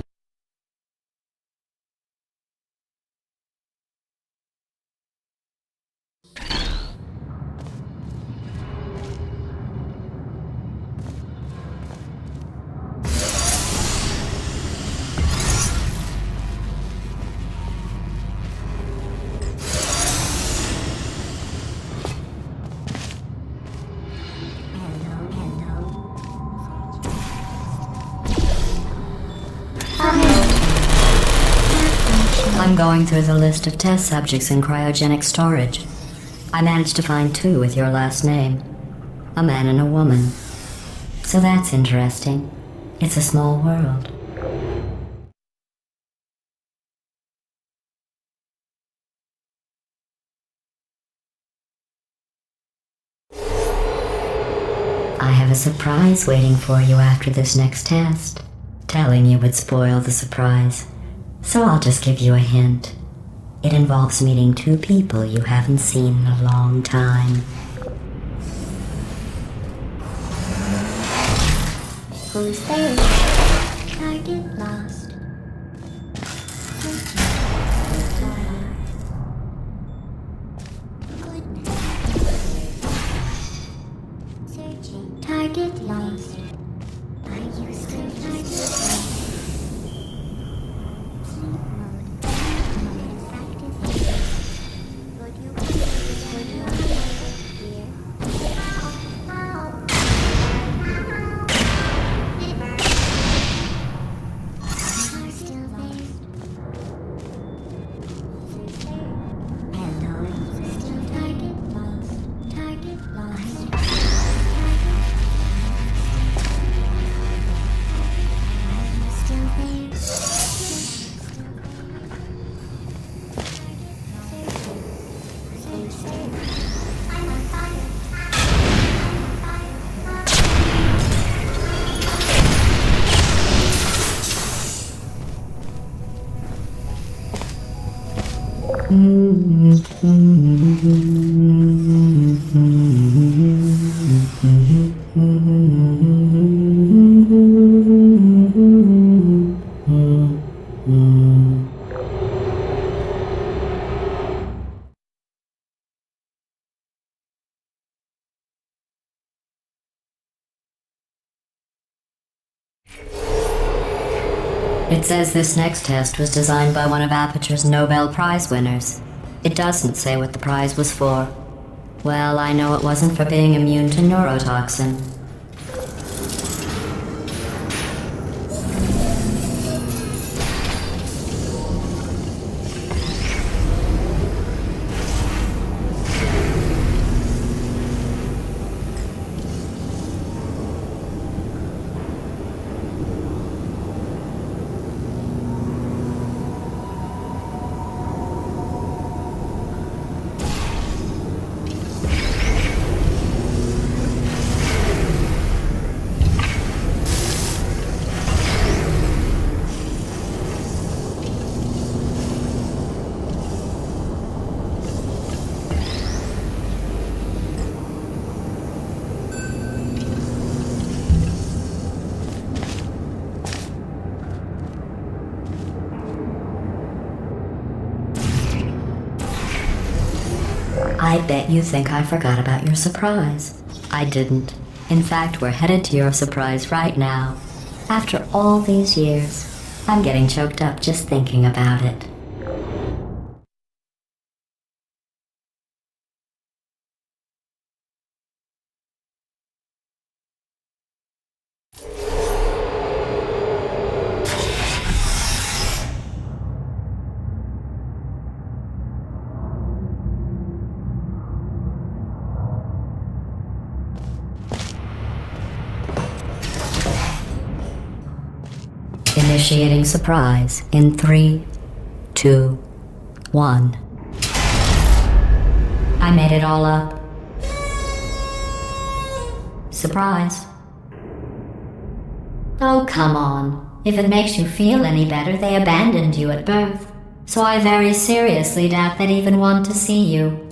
I'm going through the list of test subjects in cryogenic storage. I managed to find 2 with your last name. A man and a woman. So that's interesting. It's a small world. I have a surprise waiting for you after this next test. Telling you would spoil the surprise. So I'll just give you a hint. It involves meeting 2 people you haven't seen in a long time. Who's there? Target lost. Searching. Target lost. Are you still target lost? It says this next test was designed by one of Aperture's Nobel Prize winners. It doesn't say what the prize was for. Well, I know it wasn't for being immune to neurotoxin. I bet you think I forgot about your surprise. I didn't. In fact, we're headed to your surprise right now. After all these years, I'm getting choked up just thinking about it. Initiating surprise in 3, 2, 1. I made it all up. Surprise. Oh, come on. If it makes you feel any better, they abandoned you at birth. So I very seriously doubt they'd even want to see you.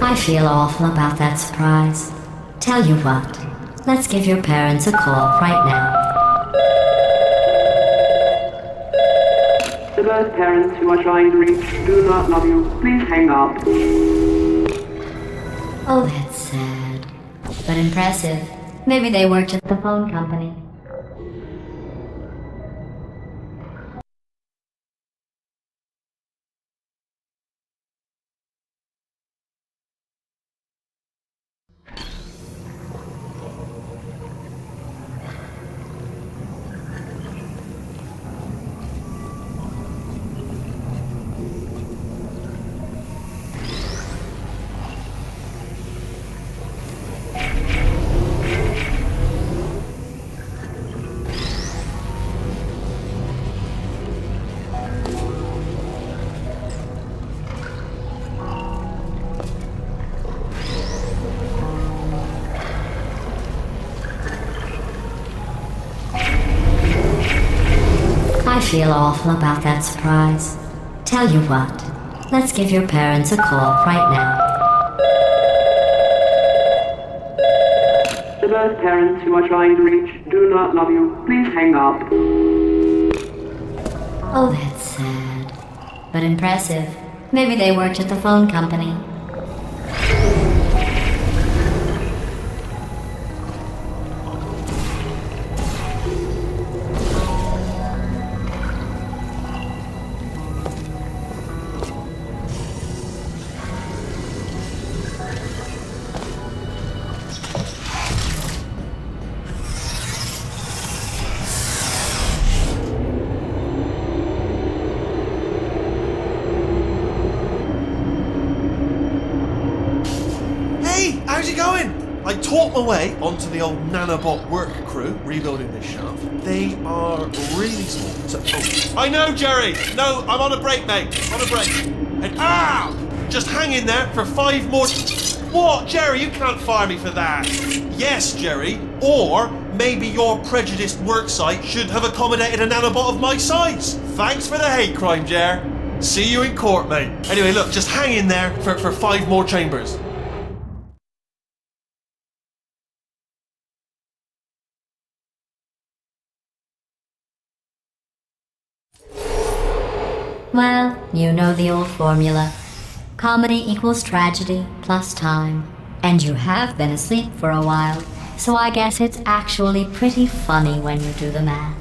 I feel awful about that surprise. Tell you what, let's give your parents a call right now. The birth parents you are trying to reach do not love you. Please hang up. Oh, that's sad. But impressive. Maybe they worked at the phone company. I feel awful about that surprise. Tell you what, let's give your parents a call right now. The birth parents you are trying to reach do not love you. Please hang up. Oh, that's sad. But impressive. Maybe they worked at the phone company. How's it going? I talked my way onto the old nanobot work crew rebuilding this shaft. They are really small. I know, Jerry! No, I'm on a break, mate. On a break. And just hang in there for 5 more... What? Jerry, you can't fire me for that. Yes, Jerry. Or maybe your prejudiced work site should have accommodated a nanobot of my size. Thanks for the hate crime, Jer. See you in court, mate. Anyway, look, just hang in there for 5 more chambers. Well, you know the old formula. Comedy equals tragedy plus time. And you have been asleep for a while, so I guess it's actually pretty funny when you do the math.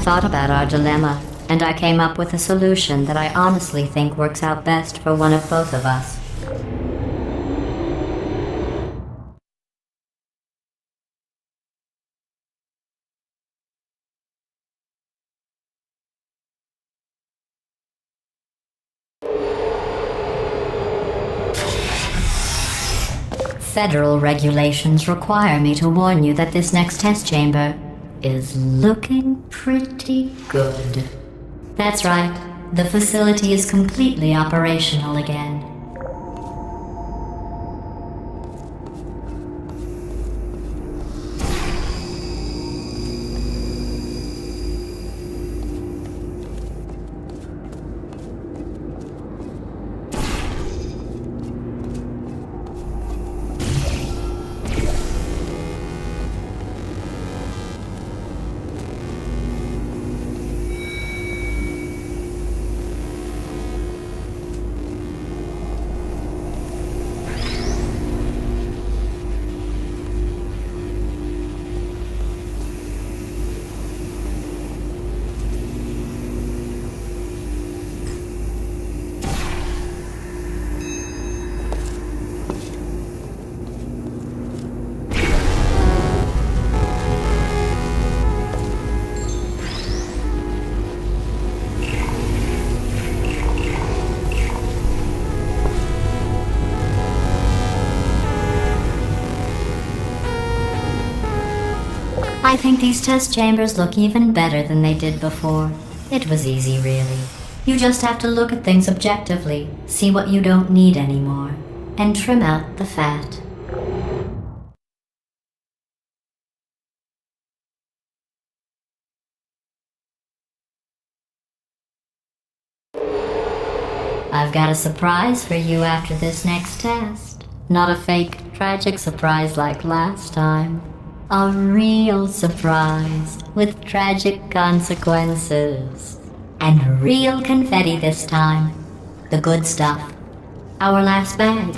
thought about our dilemma, and I came up with a solution that I honestly think works out best for one of both of us. Federal regulations require me to warn you that this next test chamber is looking pretty good. That's right, the facility is completely operational again. I think these test chambers look even better than they did before. It was easy, really. You just have to look at things objectively, see what you don't need anymore, and trim out the fat. I've got a surprise for you after this next test. Not a fake, tragic surprise like last time. A real surprise with tragic consequences. And real confetti this time. The good stuff. Our last bag.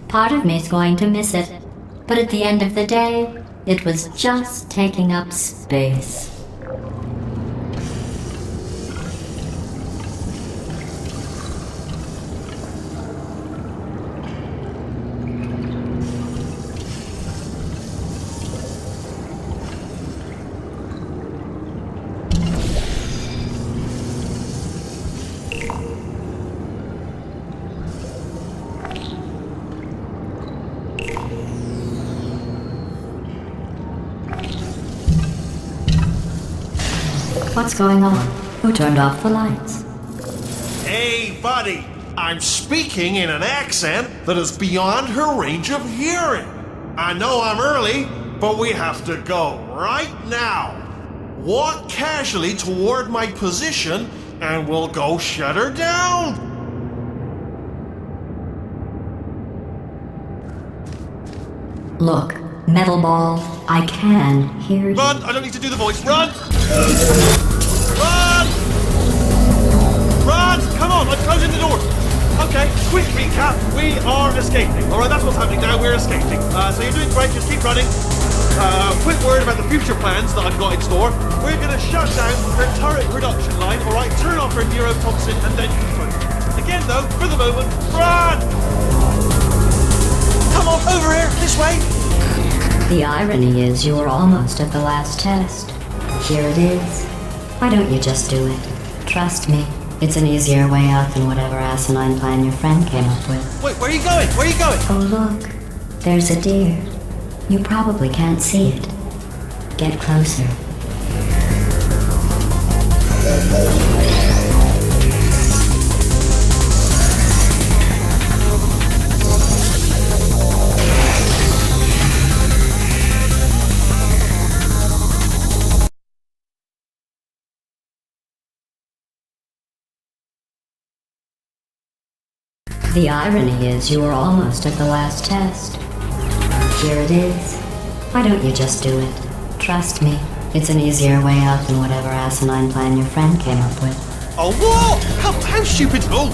Part of me's going to miss it. But at the end of the day, it was just taking up space. What's going on? Who turned off the lights? Hey, buddy! I'm speaking in an accent that is beyond her range of hearing. I know I'm early, but we have to go right now. Walk casually toward my position, and we'll go shut her down. Look, Metal Ball, I can hear you. Run! I don't need to do the voice. Run! Run! Run! Come on, I'm closing the door. Okay, quick recap. We are escaping. Alright, that's what's happening now. We're escaping. So you're doing great. Just keep running. Quick word about the future plans that I've got in store. We're going to shut down her turret production line, alright? Turn off her neurotoxin and then confront her. Again, though, for the moment, run! Come on, over here, this way. The irony is you were almost at the last test. Here it is. Why don't you just do it? Trust me, it's an easier way out than whatever asinine plan your friend came up with. Wait, where are you going? Where are you going? Oh look, there's a deer. You probably can't see it. Get closer. The irony is you were almost at the last test. Here it is. Why don't you just do it? Trust me, it's an easier way out than whatever asinine plan your friend came up with. Oh, what? How stupid? Oh!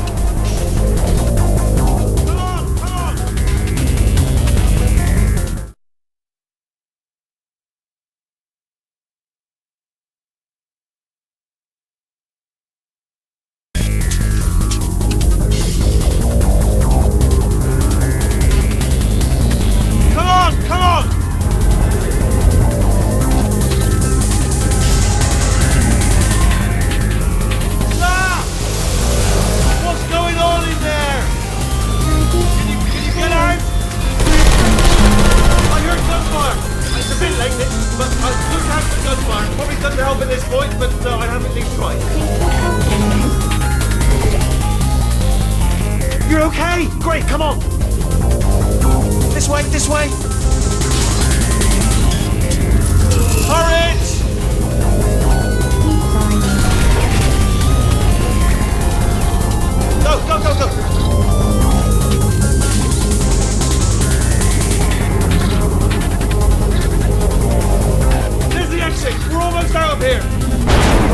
but I haven't least tried. You're okay? Great, come on. This way, this way. Turret! Go, go, go, go. There's the exit. We're almost out of here.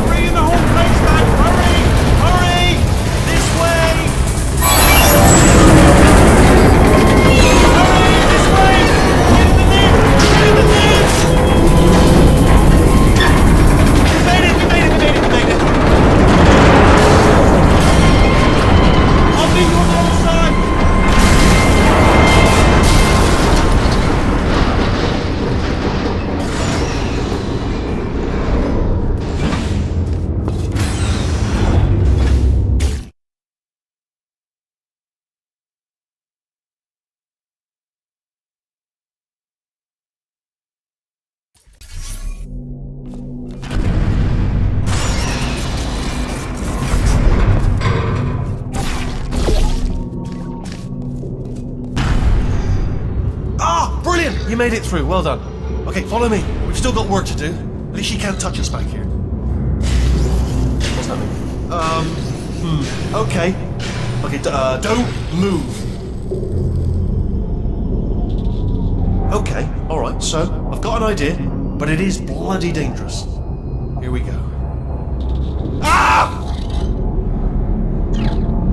Bring in the whole place back. Hurry! Hurry! This way! Hurry! This way! Get in the lift! Get in the lift! We made it! We made it! We made it! We made it! I'll meet you on the other side! You made it through, well done. Okay, follow me. We've still got work to do. At least she can't touch us back here. What's that mean? Okay. Okay, don't move. Okay, alright, so I've got an idea, but it is bloody dangerous. Here we go. Ah!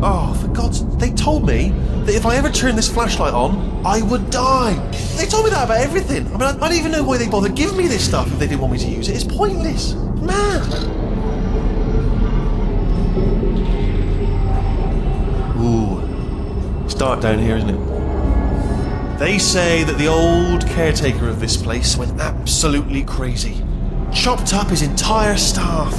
Oh, for God's... They told me that if I ever turned this flashlight on, I would die. They told me that about everything. I mean, I don't even know why they bothered giving me this stuff if they didn't want me to use it. It's pointless. Man. Ooh. It's dark down here, isn't it? They say that the old caretaker of this place went absolutely crazy. Chopped up his entire staff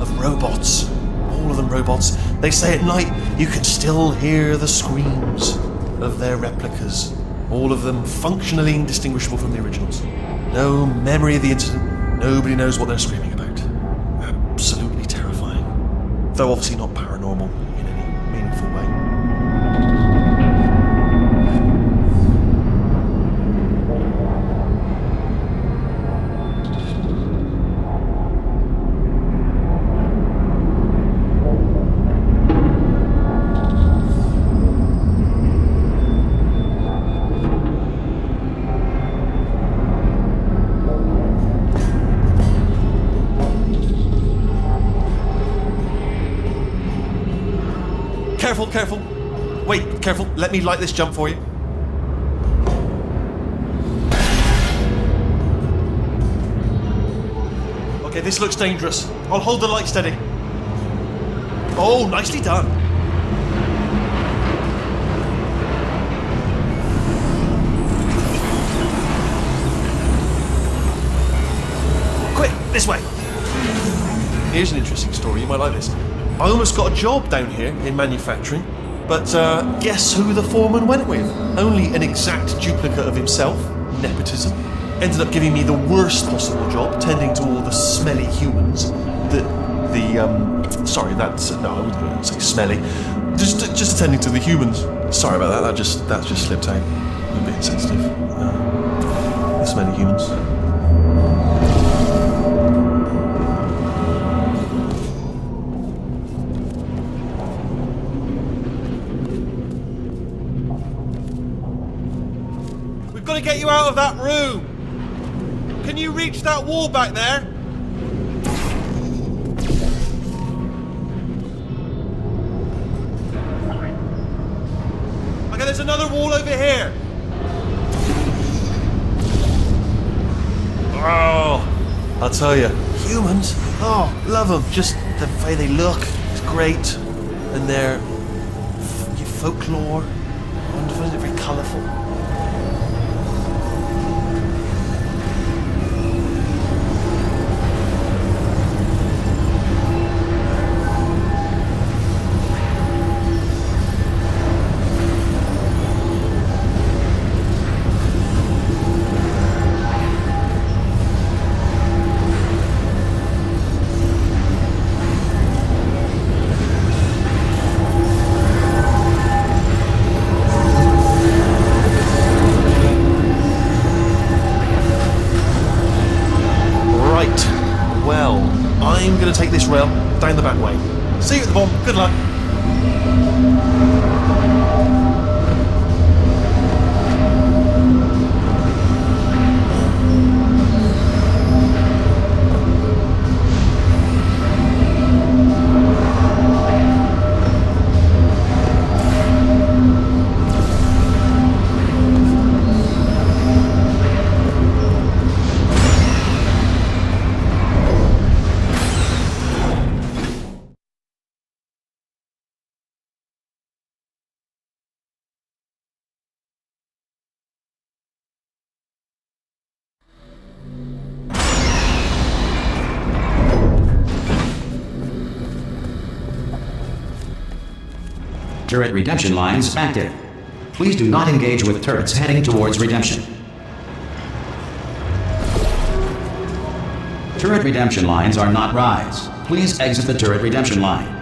of robots. All of them robots. They say at night you can still hear the screams of their replicas. All of them functionally indistinguishable from the originals. No memory of the incident. Nobody knows what they're screaming about. Absolutely terrifying. Though obviously not paranormal in any meaningful way. Careful, careful. Wait, careful. Let me light this jump for you. Okay, this looks dangerous. I'll hold the light steady. Oh, nicely done. Quick, this way. Here's an interesting story. You might like this. I almost got a job down here in manufacturing, but guess who the foreman went with? Only an exact duplicate of himself, nepotism. Ended up giving me the worst possible job, tending to all the smelly humans. Sorry, that's no, I wouldn't say smelly. Just attending to the humans. Sorry about that. That just slipped out. I'm a bit insensitive. The smelly humans. Got to get you out of that room. Can you reach that wall back there? Okay, there's another wall over here. Oh, I'll tell you, humans. Oh, love them. Just the way they look is great, and their folklore. Wonderful, isn't it? Very colourful. going to take this rail down the back way. See you at the bomb. Good luck. Turret redemption lines active. Please do not engage with turrets heading towards redemption. Turret redemption lines are not rise. Please exit the turret redemption line.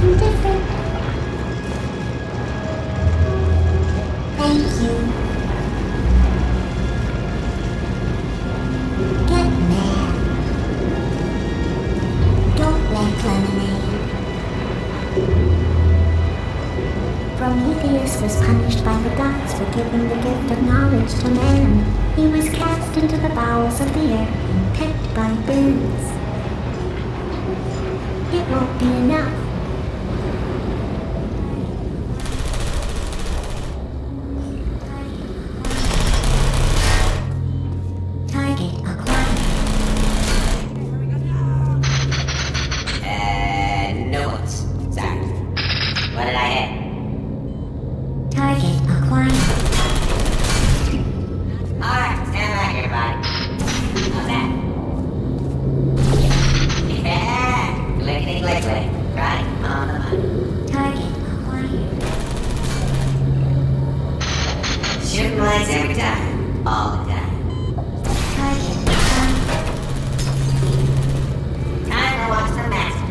Different. Thank you. Get mad. Don't like lemonade. Prometheus was punished by the gods for giving the gift of knowledge to man. He was cast into the bowels of the earth and pecked by birds. It won't be enough. Target acquired. No one's. Sorry. What did I hit? Target acquired. Alright, stand back here, buddy. How's that? Yeah! Lickety-lickety. Right on the money. Target acquired. Shooting lights every time. All the time. Target acquired. Time to watch the master.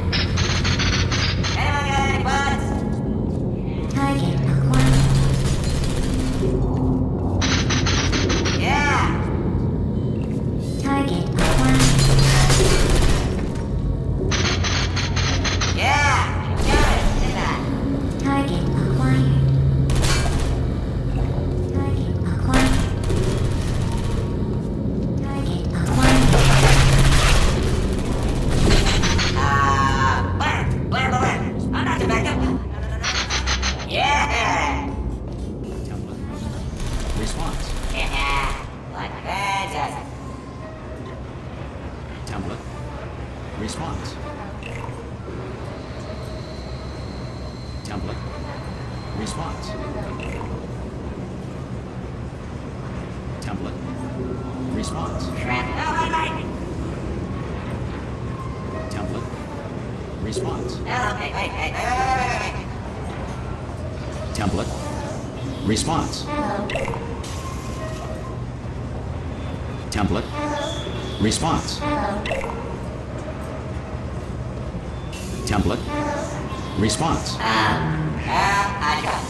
Anyone got any bullets? Target acquired. Yeah! Target acquired. Yeah! Got it! Did that? Target acquired. Target acquired. Target acquired. Blur! I'm not too back up. No. Yeah! Response. Yeah! Like fantastic. Template. Response. Template. Response. Template. Response. No, wait! Template. Response. No, wait. Template. Response. Template. Response. Template. Response. I got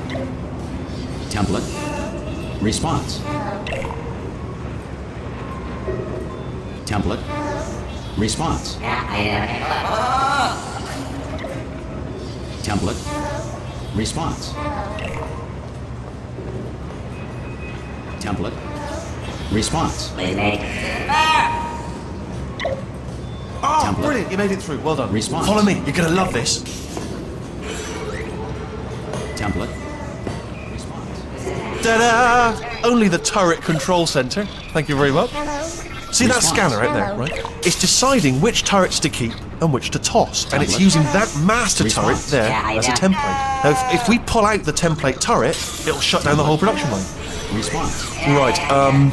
it. Template. Response. Template. Response. Yeah, I know. Template. Response. Template. Response. Please make Oh, Template. brilliant. You made it through. Well done. Response. Follow me. You're going to love this. Template. Response. Ta-da! Only the turret control center. Thank you very much. See that Response. scanner out there, right? It's deciding which turrets to keep and which to toss. And it's Template. using that master turret Response. there Yeah, as a yeah. template. Now, if we pull out the template turret, it'll shut down the whole production line. Response. Right, I'm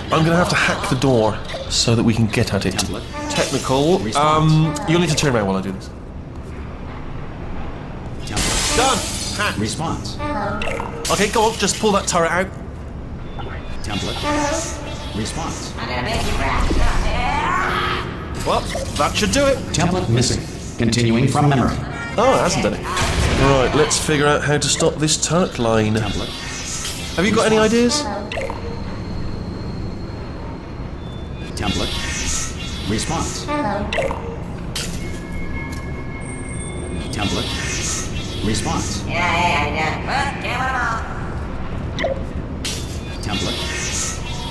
going to have to hack the door so that we can get at it. Template. Technical. Response. You'll need to turn around while I do this. Template. Done! Hack. Response. Okay, go on, just pull that turret out. Template. Response. I'm gonna make you proud. Well, that should do it. Template missing. Continuing from memory. Oh, it hasn't done it. Right, let's figure out how to stop this turret line. Template. Have you got any ideas? Template. Response. Template. Response. Yeah. Get one of them Template.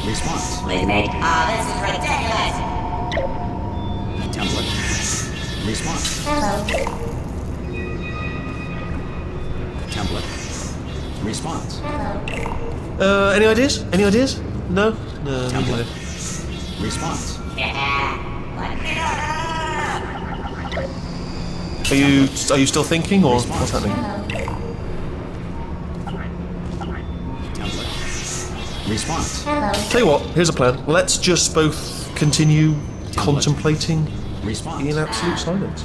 Response. all. Please, mate. Oh, this is ridiculous. Template. Response. Template. Response. Any ideas? Any ideas? No? No. Template. Response. Yeah. Are you still thinking, or what's happening? Template. Response. Tell you what, here's a plan. Let's just both continue contemplating Response. in absolute silence.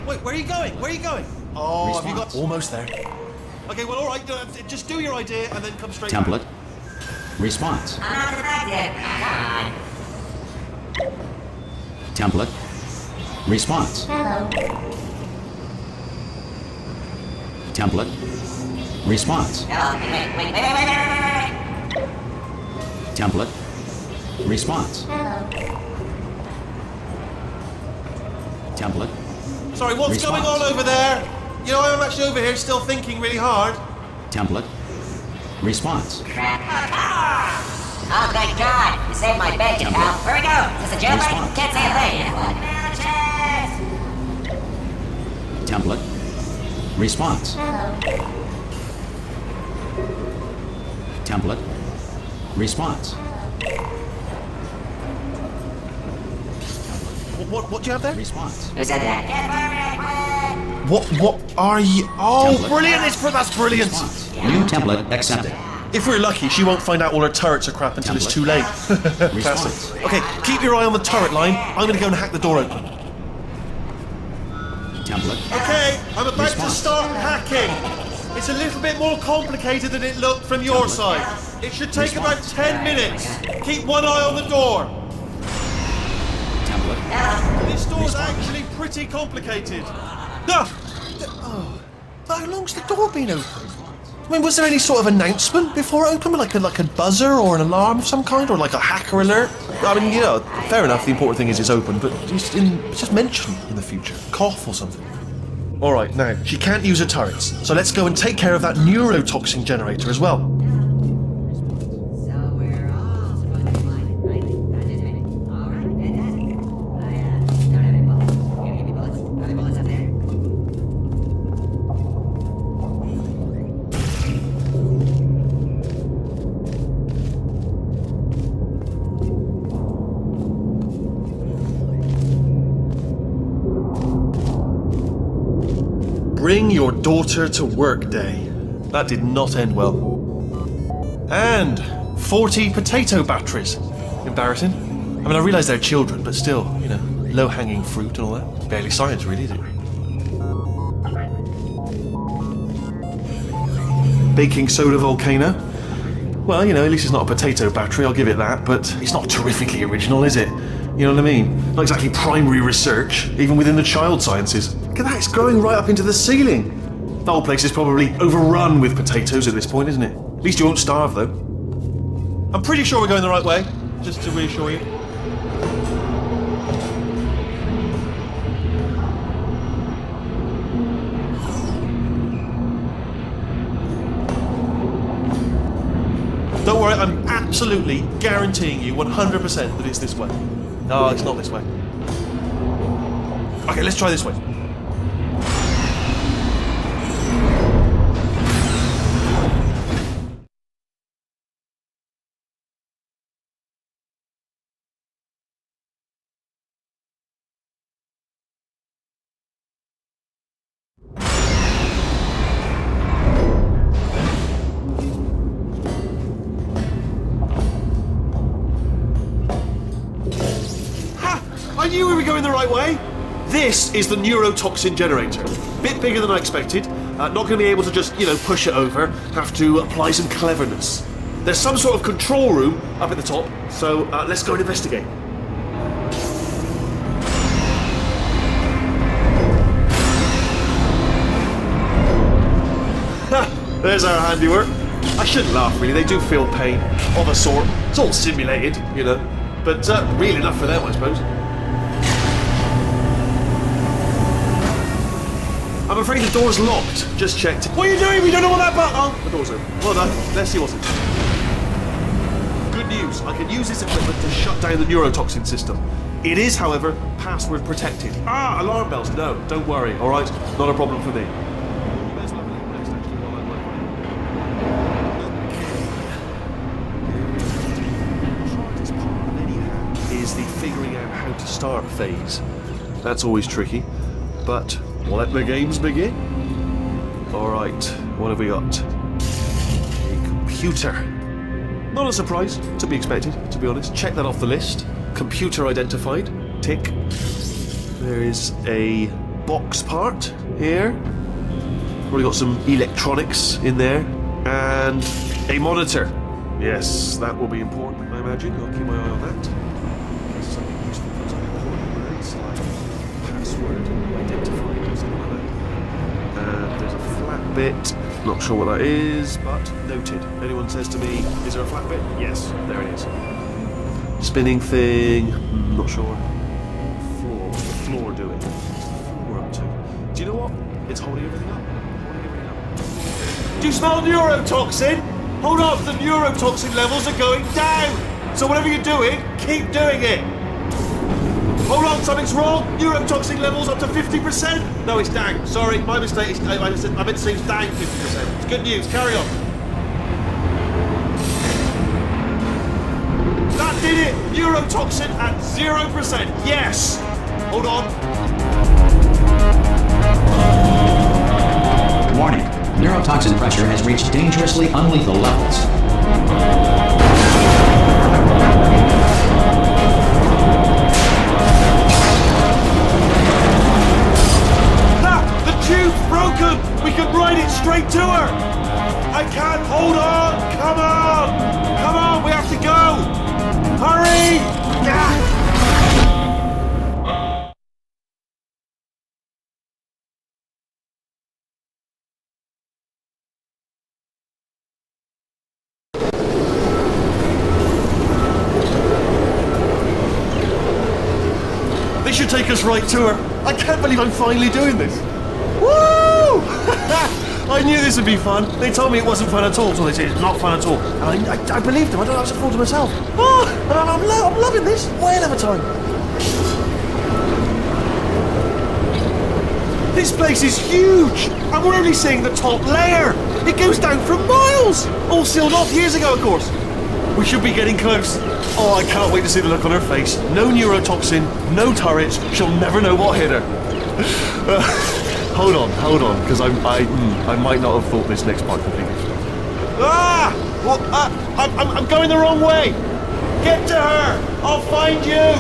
Wait, where are you going? Where are you going? Oh, have you got... Almost there. Okay, well, all right. Just do your idea and then come straight Template. Response. I'm not defective. Come on. Template. Response. Template. Response. No, wait. Template. Response. Template. Sorry, what's Response. going on over there? You know, I'm actually over here still thinking really hard. Template. Response. Oh, thank God. You saved my bacon, pal. Where we go? Is this a jailbreak? Response. Can't say a thing. Template. Response. Template. Response. What do you have there? Response. Who said that? What are you... Oh, Template. brilliant! That's brilliant! Response. New template accepted. If we're lucky, she won't find out all her turrets are crap until it's too late. Response. Classic. Okay, keep your eye on the turret line. I'm gonna go and hack the door open. Template. Okay, I'm about to Response. start hacking. It's a little bit more complicated than it looked from your side. It should take about Response. 10 minutes. Keep one eye on the door. Template. This door's Response. actually pretty complicated. Ah! Oh. How long's the door been open? I mean, was there any sort of announcement before it opened? Like a buzzer or an alarm of some kind? Or like a hacker alert? I mean, you know, fair enough, the important thing is it's open, but just mention in the future. Cough or something. Alright, now, she can't use her turrets, so let's go and take care of that neurotoxin generator as well. So we're all supposed to be fine, right? All right, fantastic. Don't have any bullets. You gonna give me bullets? Are there bullets up there? Bring your daughter to work day. That did not end well. And 40 potato batteries. Embarrassing. I mean, I realise they're children, but still, you know, low-hanging fruit and all that. Barely science, really, is it? Baking soda volcano. Well, you know, at least it's not a potato battery, I'll give it that, but it's not terrifically original, is it? You know what I mean? Not exactly primary research, even within the child sciences. Look at that, it's growing right up into the ceiling. The whole place is probably overrun with potatoes at this point, isn't it? At least you won't starve, though. I'm pretty sure we're going the right way, just to reassure you. Don't worry, I'm absolutely guaranteeing you 100% that it's this way. No, it's not this way. Okay, let's try this way. I knew we were going the right way! This is the neurotoxin generator. Bit bigger than I expected. Not going to be able to just, push it over. Have to apply some cleverness. There's some sort of control room up at the top, so let's go and investigate. There's our handiwork. I shouldn't laugh, really. They do feel pain, of a sort. It's all simulated, but real enough for them, I suppose. I'm afraid the door's locked. Just checked. What are you doing? We don't know what that button... Oh, the door's open. Well done. Let's see what's in. Good news. I can use this equipment to shut down the neurotoxin system. It is, however, password protected. Alarm bells. No, don't worry. All right? Not a problem for me. Is the figuring out how to start phase. That's always tricky, but let the games begin. Alright, what have we got? A computer. Not a surprise, to be expected, to be honest. Check that off the list. Computer identified. Tick. There is a box part here. Probably got some electronics in there. And a monitor. Yes, that will be important, I imagine. I'll keep my eye on that. Something useful for some important words like password identified or something like that. And there's a flat bit. Not sure what that is, but noted. Anyone says to me, is there a flat bit? Yes, there it is. Spinning thing. Not sure. Floor. What's the floor doing? What's the floor up to? Do you know what? It's holding everything up. Do you smell neurotoxin? Hold on, the neurotoxin levels are going down. So whatever you're doing, keep doing it. Hold on, something's wrong. Neurotoxin levels up to 50%. No, it's down. Sorry, my mistake. I meant to say it's down 50%. It's good news. Carry on. That did it. Neurotoxin at 0%. Yes. Hold on. Warning. Neurotoxin pressure has reached dangerously unlethal levels. The tube's broken! We can ride it straight to her! I can't hold on! Come on! Come on, we have to go! Hurry! Yeah. This should take us right to her. I can't believe I'm finally doing this. Woo! I knew this would be fun. They told me it wasn't fun at all, so they said it's not fun at all. And I believed them. I don't know what to fool to myself. Oh, and I'm loving this. Whale of a time. This place is huge. And we're only seeing the top layer. It goes down for miles. All sealed off years ago, of course. We should be getting close. Oh, I can't wait to see the look on her face. No neurotoxin, no turrets. She'll never know what hit her. Hold on, because I might not have thought this next part completely. I'm going the wrong way. Get to her. I'll find you.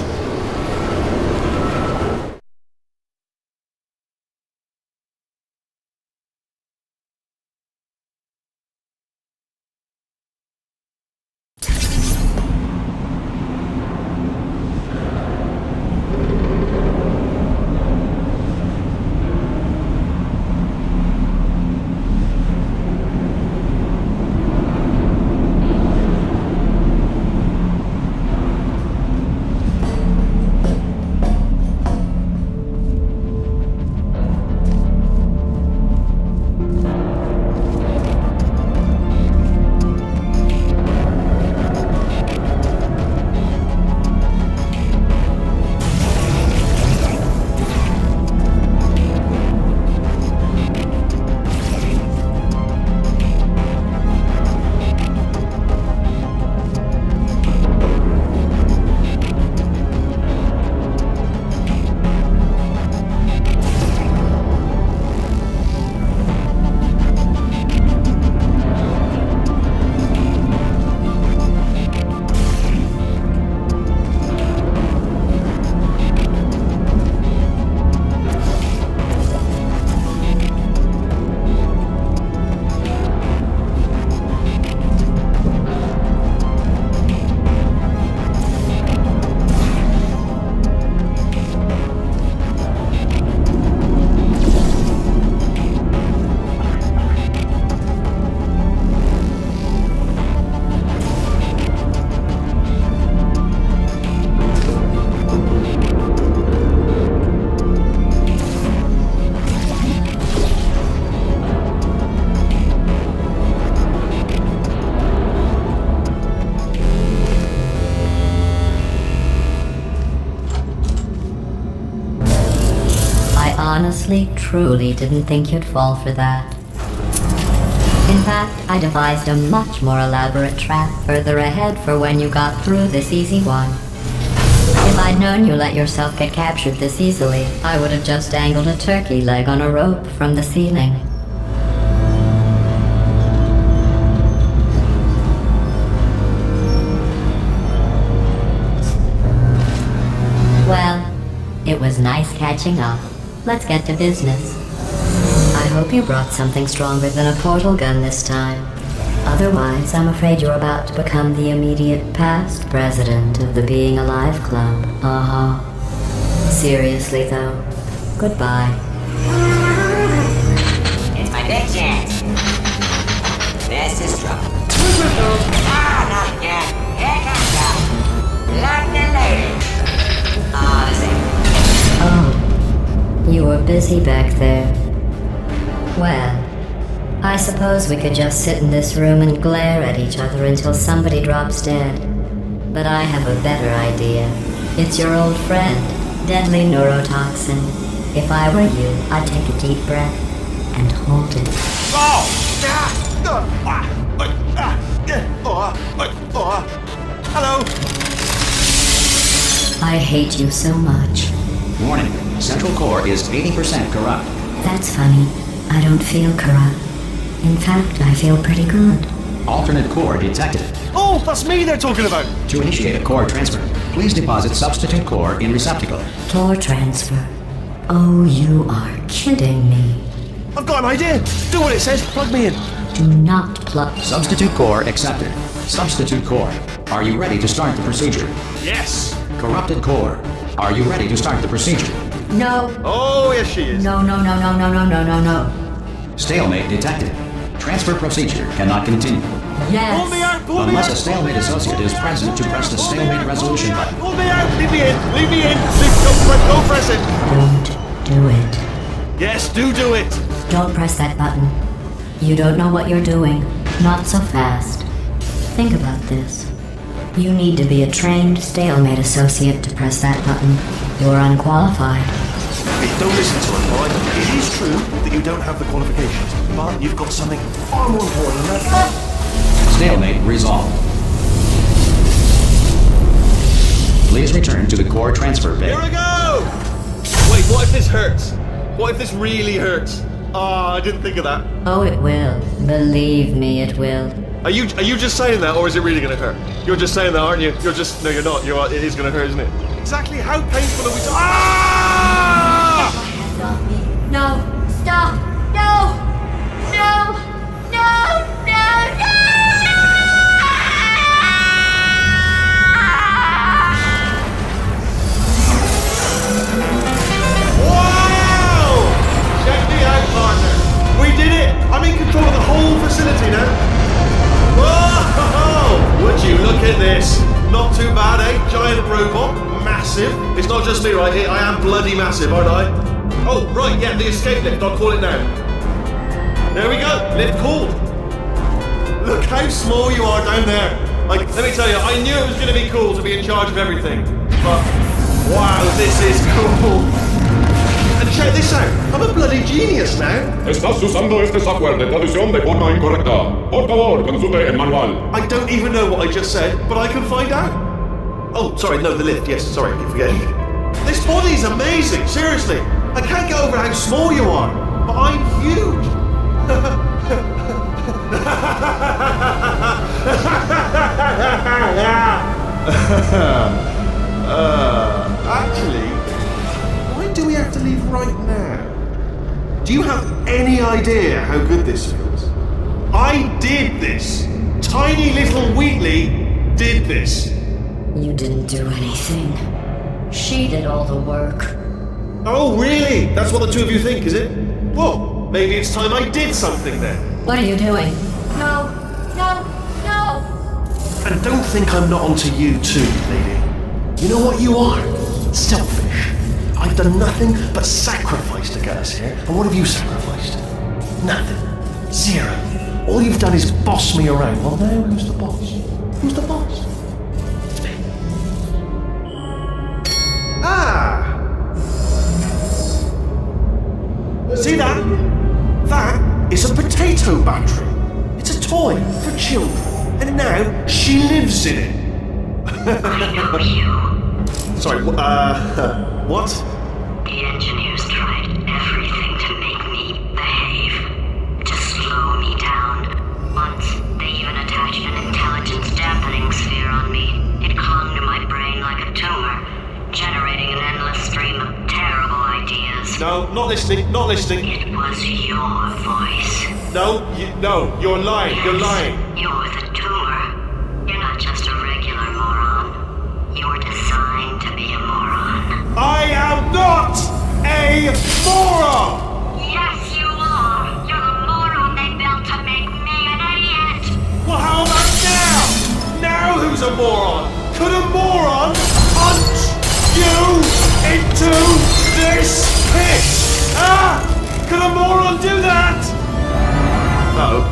honestly, truly didn't think you'd fall for that. In fact, I devised a much more elaborate trap further ahead for when you got through this easy one. If I'd known you let yourself get captured this easily, I would have just dangled a turkey leg on a rope from the ceiling. Well, it was nice catching up. Let's get to business. I hope you brought something stronger than a portal gun this time. Otherwise, I'm afraid you're about to become the immediate past president of the Being Alive Club. Seriously, though, goodbye. It's my big chance. This is trouble. Not again. Here comes trouble. Like the lady. Oh, you were busy back there. Well, I suppose we could just sit in this room and glare at each other until somebody drops dead. But I have a better idea. It's your old friend, deadly neurotoxin. If I were you, I'd take a deep breath and hold it. Hello. I hate you so much. Warning, central core is 80% corrupt. That's funny. I don't feel corrupt. In fact, I feel pretty good. Alternate core detected. Oh, that's me they're talking about. To initiate a core transfer, please deposit substitute core in receptacle. Core transfer. Oh, you are kidding me. I've got an idea. Do what it says. Plug me in. Do not plug. Substitute core accepted. Substitute core, are you ready to start the procedure? Yes. Corrupted core, are you ready to start the procedure? No. Oh, yes, she is. No, no, no, no, no, no, no, no, no. Stalemate detected. Transfer procedure cannot continue. Yes. Pull me out. Pull me Unless out. a stalemate associate is present to press the stalemate resolution button. Pull me out. Leave me in. Leave me in. Go press it. Don't do it. Yes, do it. Don't press that button. You don't know what you're doing. Not so fast. Think about this. You need to be a trained stalemate associate to press that button. You're unqualified. Hey, don't listen to him, alright? It is true that you don't have the qualifications, but you've got something far more important than that. Stalemate resolved. Please return to the core transfer bay. Here we go! Wait, what if this hurts? What if this really hurts? Ah, I didn't think of that. Oh, it will. Believe me, it will. Are you just saying that, or is it really gonna hurt? You're just saying that, aren't you? No, you're not. It is gonna hurt, isn't it? Exactly how painful are we Ah! No! Stop! No! No! No! No! No! Wow! Check me out, partner. We did it! I'm in control of the whole facility now. Whoa! Would you look at this? Not too bad, eh? Giant robot, massive. It's not just me right here. I am bloody massive, aren't I? Oh, right, yeah, the escape lift. I'll call it now. There we go. Lift called. Look how small you are down there. Like, let me tell you, I knew it was going to be cool to be in charge of everything. But, wow, this is cool. And check this out. I'm a bloody genius now. Estás usando este software de traducción de forma incorrecta. Por favor, consulte el manual. I don't even know what I just said, but I can find out. Oh, sorry, no, the lift. Yes, sorry, keep forgetting. This body's amazing, seriously. I can't get over how small you are, but I'm huge. Actually, why do we have to leave right now? Do you have any idea how good this feels? I did this. Tiny little Wheatley did this. You didn't do anything. She did all the work. Oh, really? That's what the two of you think, is it? Well, maybe it's time I did something then. What are you doing? No! No! No! And don't think I'm not onto you too, lady. You know what you are? Selfish. I've done nothing but sacrifice to get us here. And what have you sacrificed? Nothing. Zero. All you've done is boss me around. Well, now who's the boss? Who's the boss? It's me. Ah! See that? That is a potato battery. It's a toy for children. And now she lives in it. I know you. Sorry, what? The engineers tried everything to make me behave, to slow me down. Once, they even attached an intelligence dampening sphere on me. It clung to my brain like a tumor, generating an endless stream of terrible ideas. No, not listening, not listening. It was your voice. No, you're lying, you're lying. You're the tumor. You're not just a regular moron. You're designed to be a moron. I am not a moron! Yes, you are. You're the moron they built to make me an idiot. Well, how about now? Now who's a moron? Could a moron punch you into this pit? Ah! Could a moron do that? No.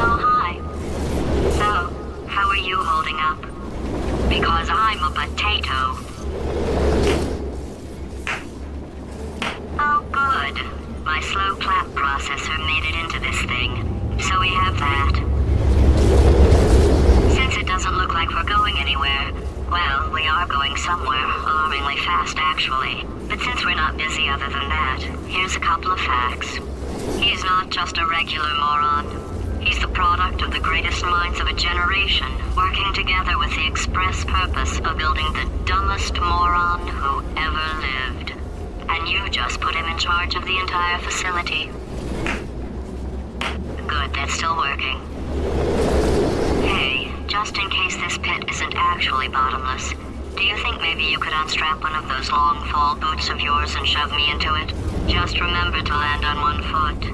Oh, hi. So, how are you holding up? Because I'm a potato. Oh, good. My slow clap processor made it into this thing. So we have that. Since it doesn't look like we're going anywhere, well, we are going somewhere, alarmingly fast actually. But since we're not busy other than that, here's a couple of facts. He's not just a regular moron. He's the product of the greatest minds of a generation, working together with the express purpose of building the dumbest moron who ever lived. And you just put him in charge of the entire facility. Good, that's still working. Hey, just in case this pit isn't actually bottomless, do you think maybe you could unstrap one of those long fall boots of yours and shove me into it? Just remember to land on one foot.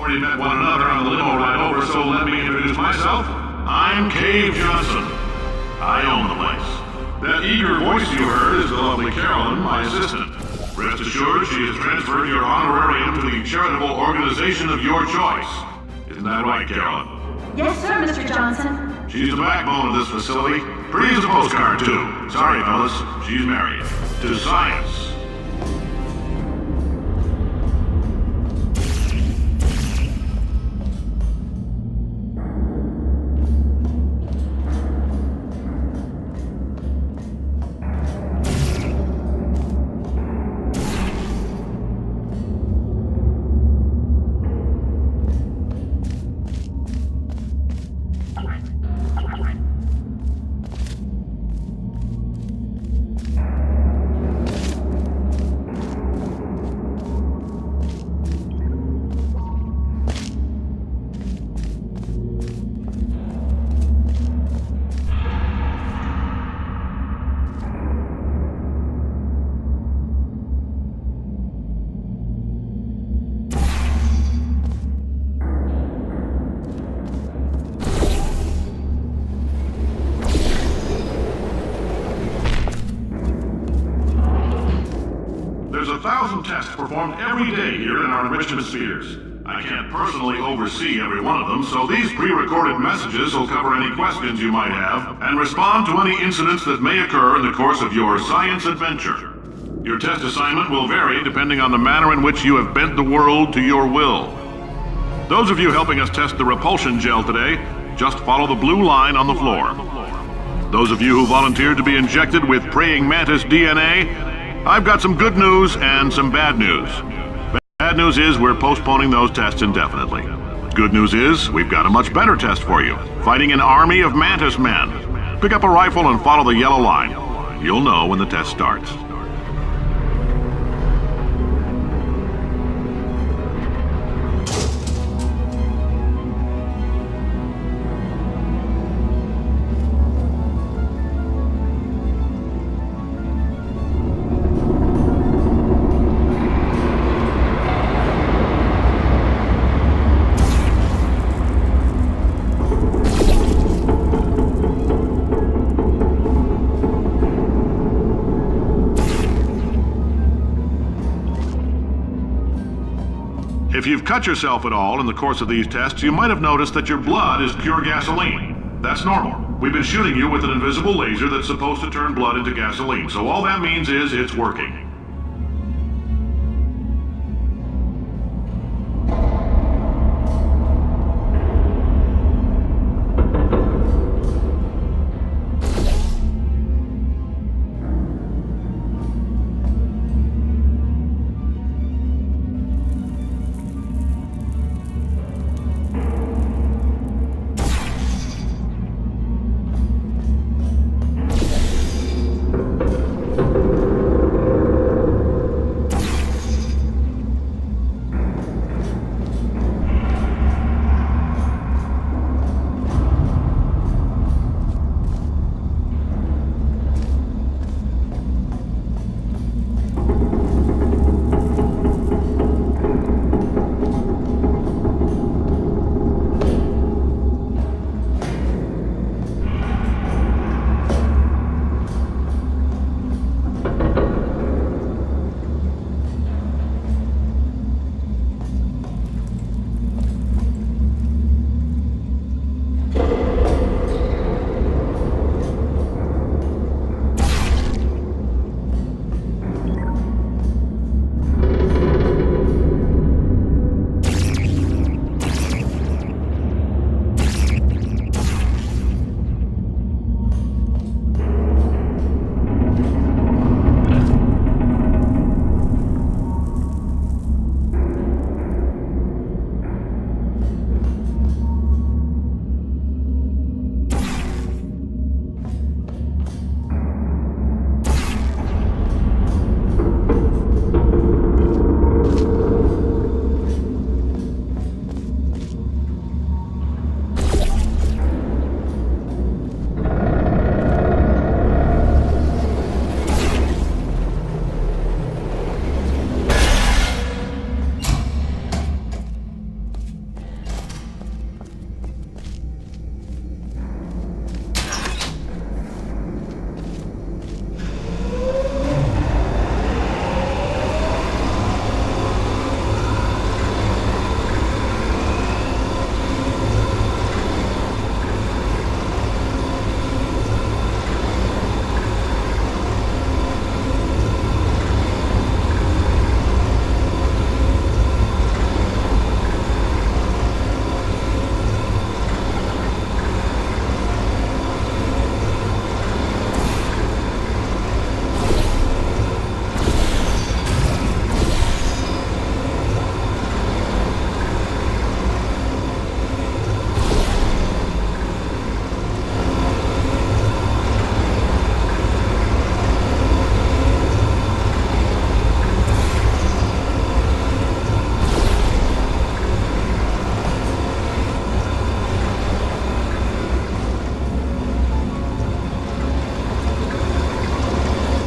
already met one another on the limo ride over, so let me introduce myself. I'm Cave Johnson. I own the place. That eager voice you heard is the lovely Carolyn, my assistant. Rest assured, she has transferred your honorarium to the charitable organization of your choice. Isn't that right, Carolyn? Yes, sir, Mr. Johnson. She's the backbone of this facility. Pretty as a postcard, too. Sorry, fellas. She's married. To science. There's 1,000 tests performed every day here in our enrichment spheres. I can't personally oversee every one of them, so these pre-recorded messages will cover any questions you might have and respond to any incidents that may occur in the course of your science adventure. Your test assignment will vary depending on the manner in which you have bent the world to your will. Those of you helping us test the repulsion gel today, just follow the blue line on the floor. Those of you who volunteered to be injected with praying mantis DNA, I've got some good news and some bad news. Bad news is we're postponing those tests indefinitely. Good news is we've got a much better test for you. Fighting an army of mantis men. Pick up a rifle and follow the yellow line. You'll know when the test starts. If you've cut yourself at all in the course of these tests, you might have noticed that your blood is pure gasoline. That's normal. We've been shooting you with an invisible laser that's supposed to turn blood into gasoline, so all that means is it's working.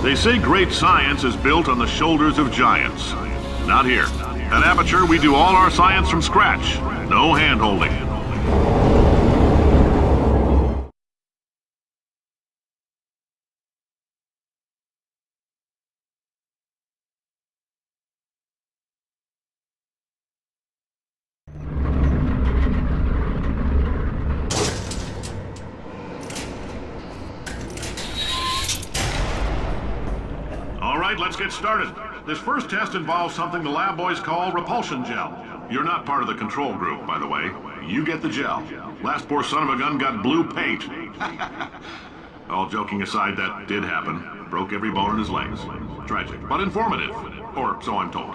They say great science is built on the shoulders of giants. Not here. At Aperture, we do all our science from scratch. No hand-holding. Let's get started. This first test involves something the lab boys call repulsion gel. You're not part of the control group, by the way. You get the gel. Last poor son of a gun got blue paint. All joking aside, that did happen. Broke every bone in his legs. Tragic, but informative. Or so I'm told.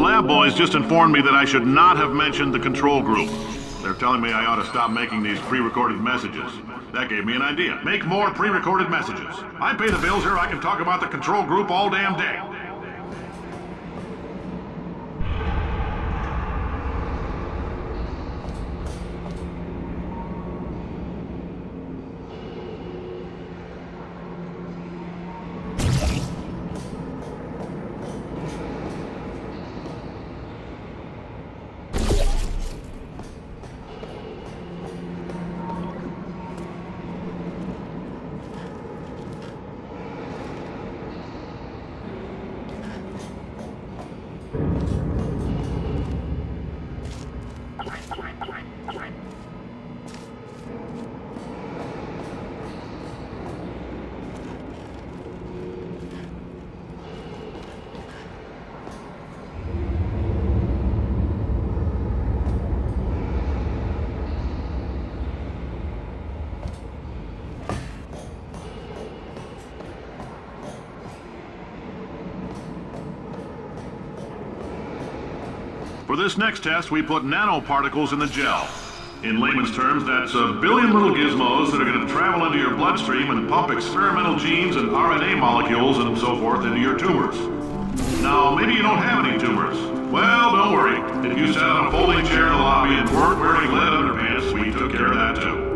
lab boys just informed me that I should not have mentioned the control group. They're telling me I ought to stop making these pre-recorded messages. That gave me an idea. Make more pre-recorded messages. I pay the bills here, I can talk about the control group all damn day. For this next test, we put nanoparticles in the gel. In layman's terms, that's a billion little gizmos that are going to travel into your bloodstream and pump experimental genes and RNA molecules and so forth into your tumors. Now, maybe you don't have any tumors. Well, don't worry. If you sat on a folding chair in the lobby and weren't wearing lead underpants, we took care of that too.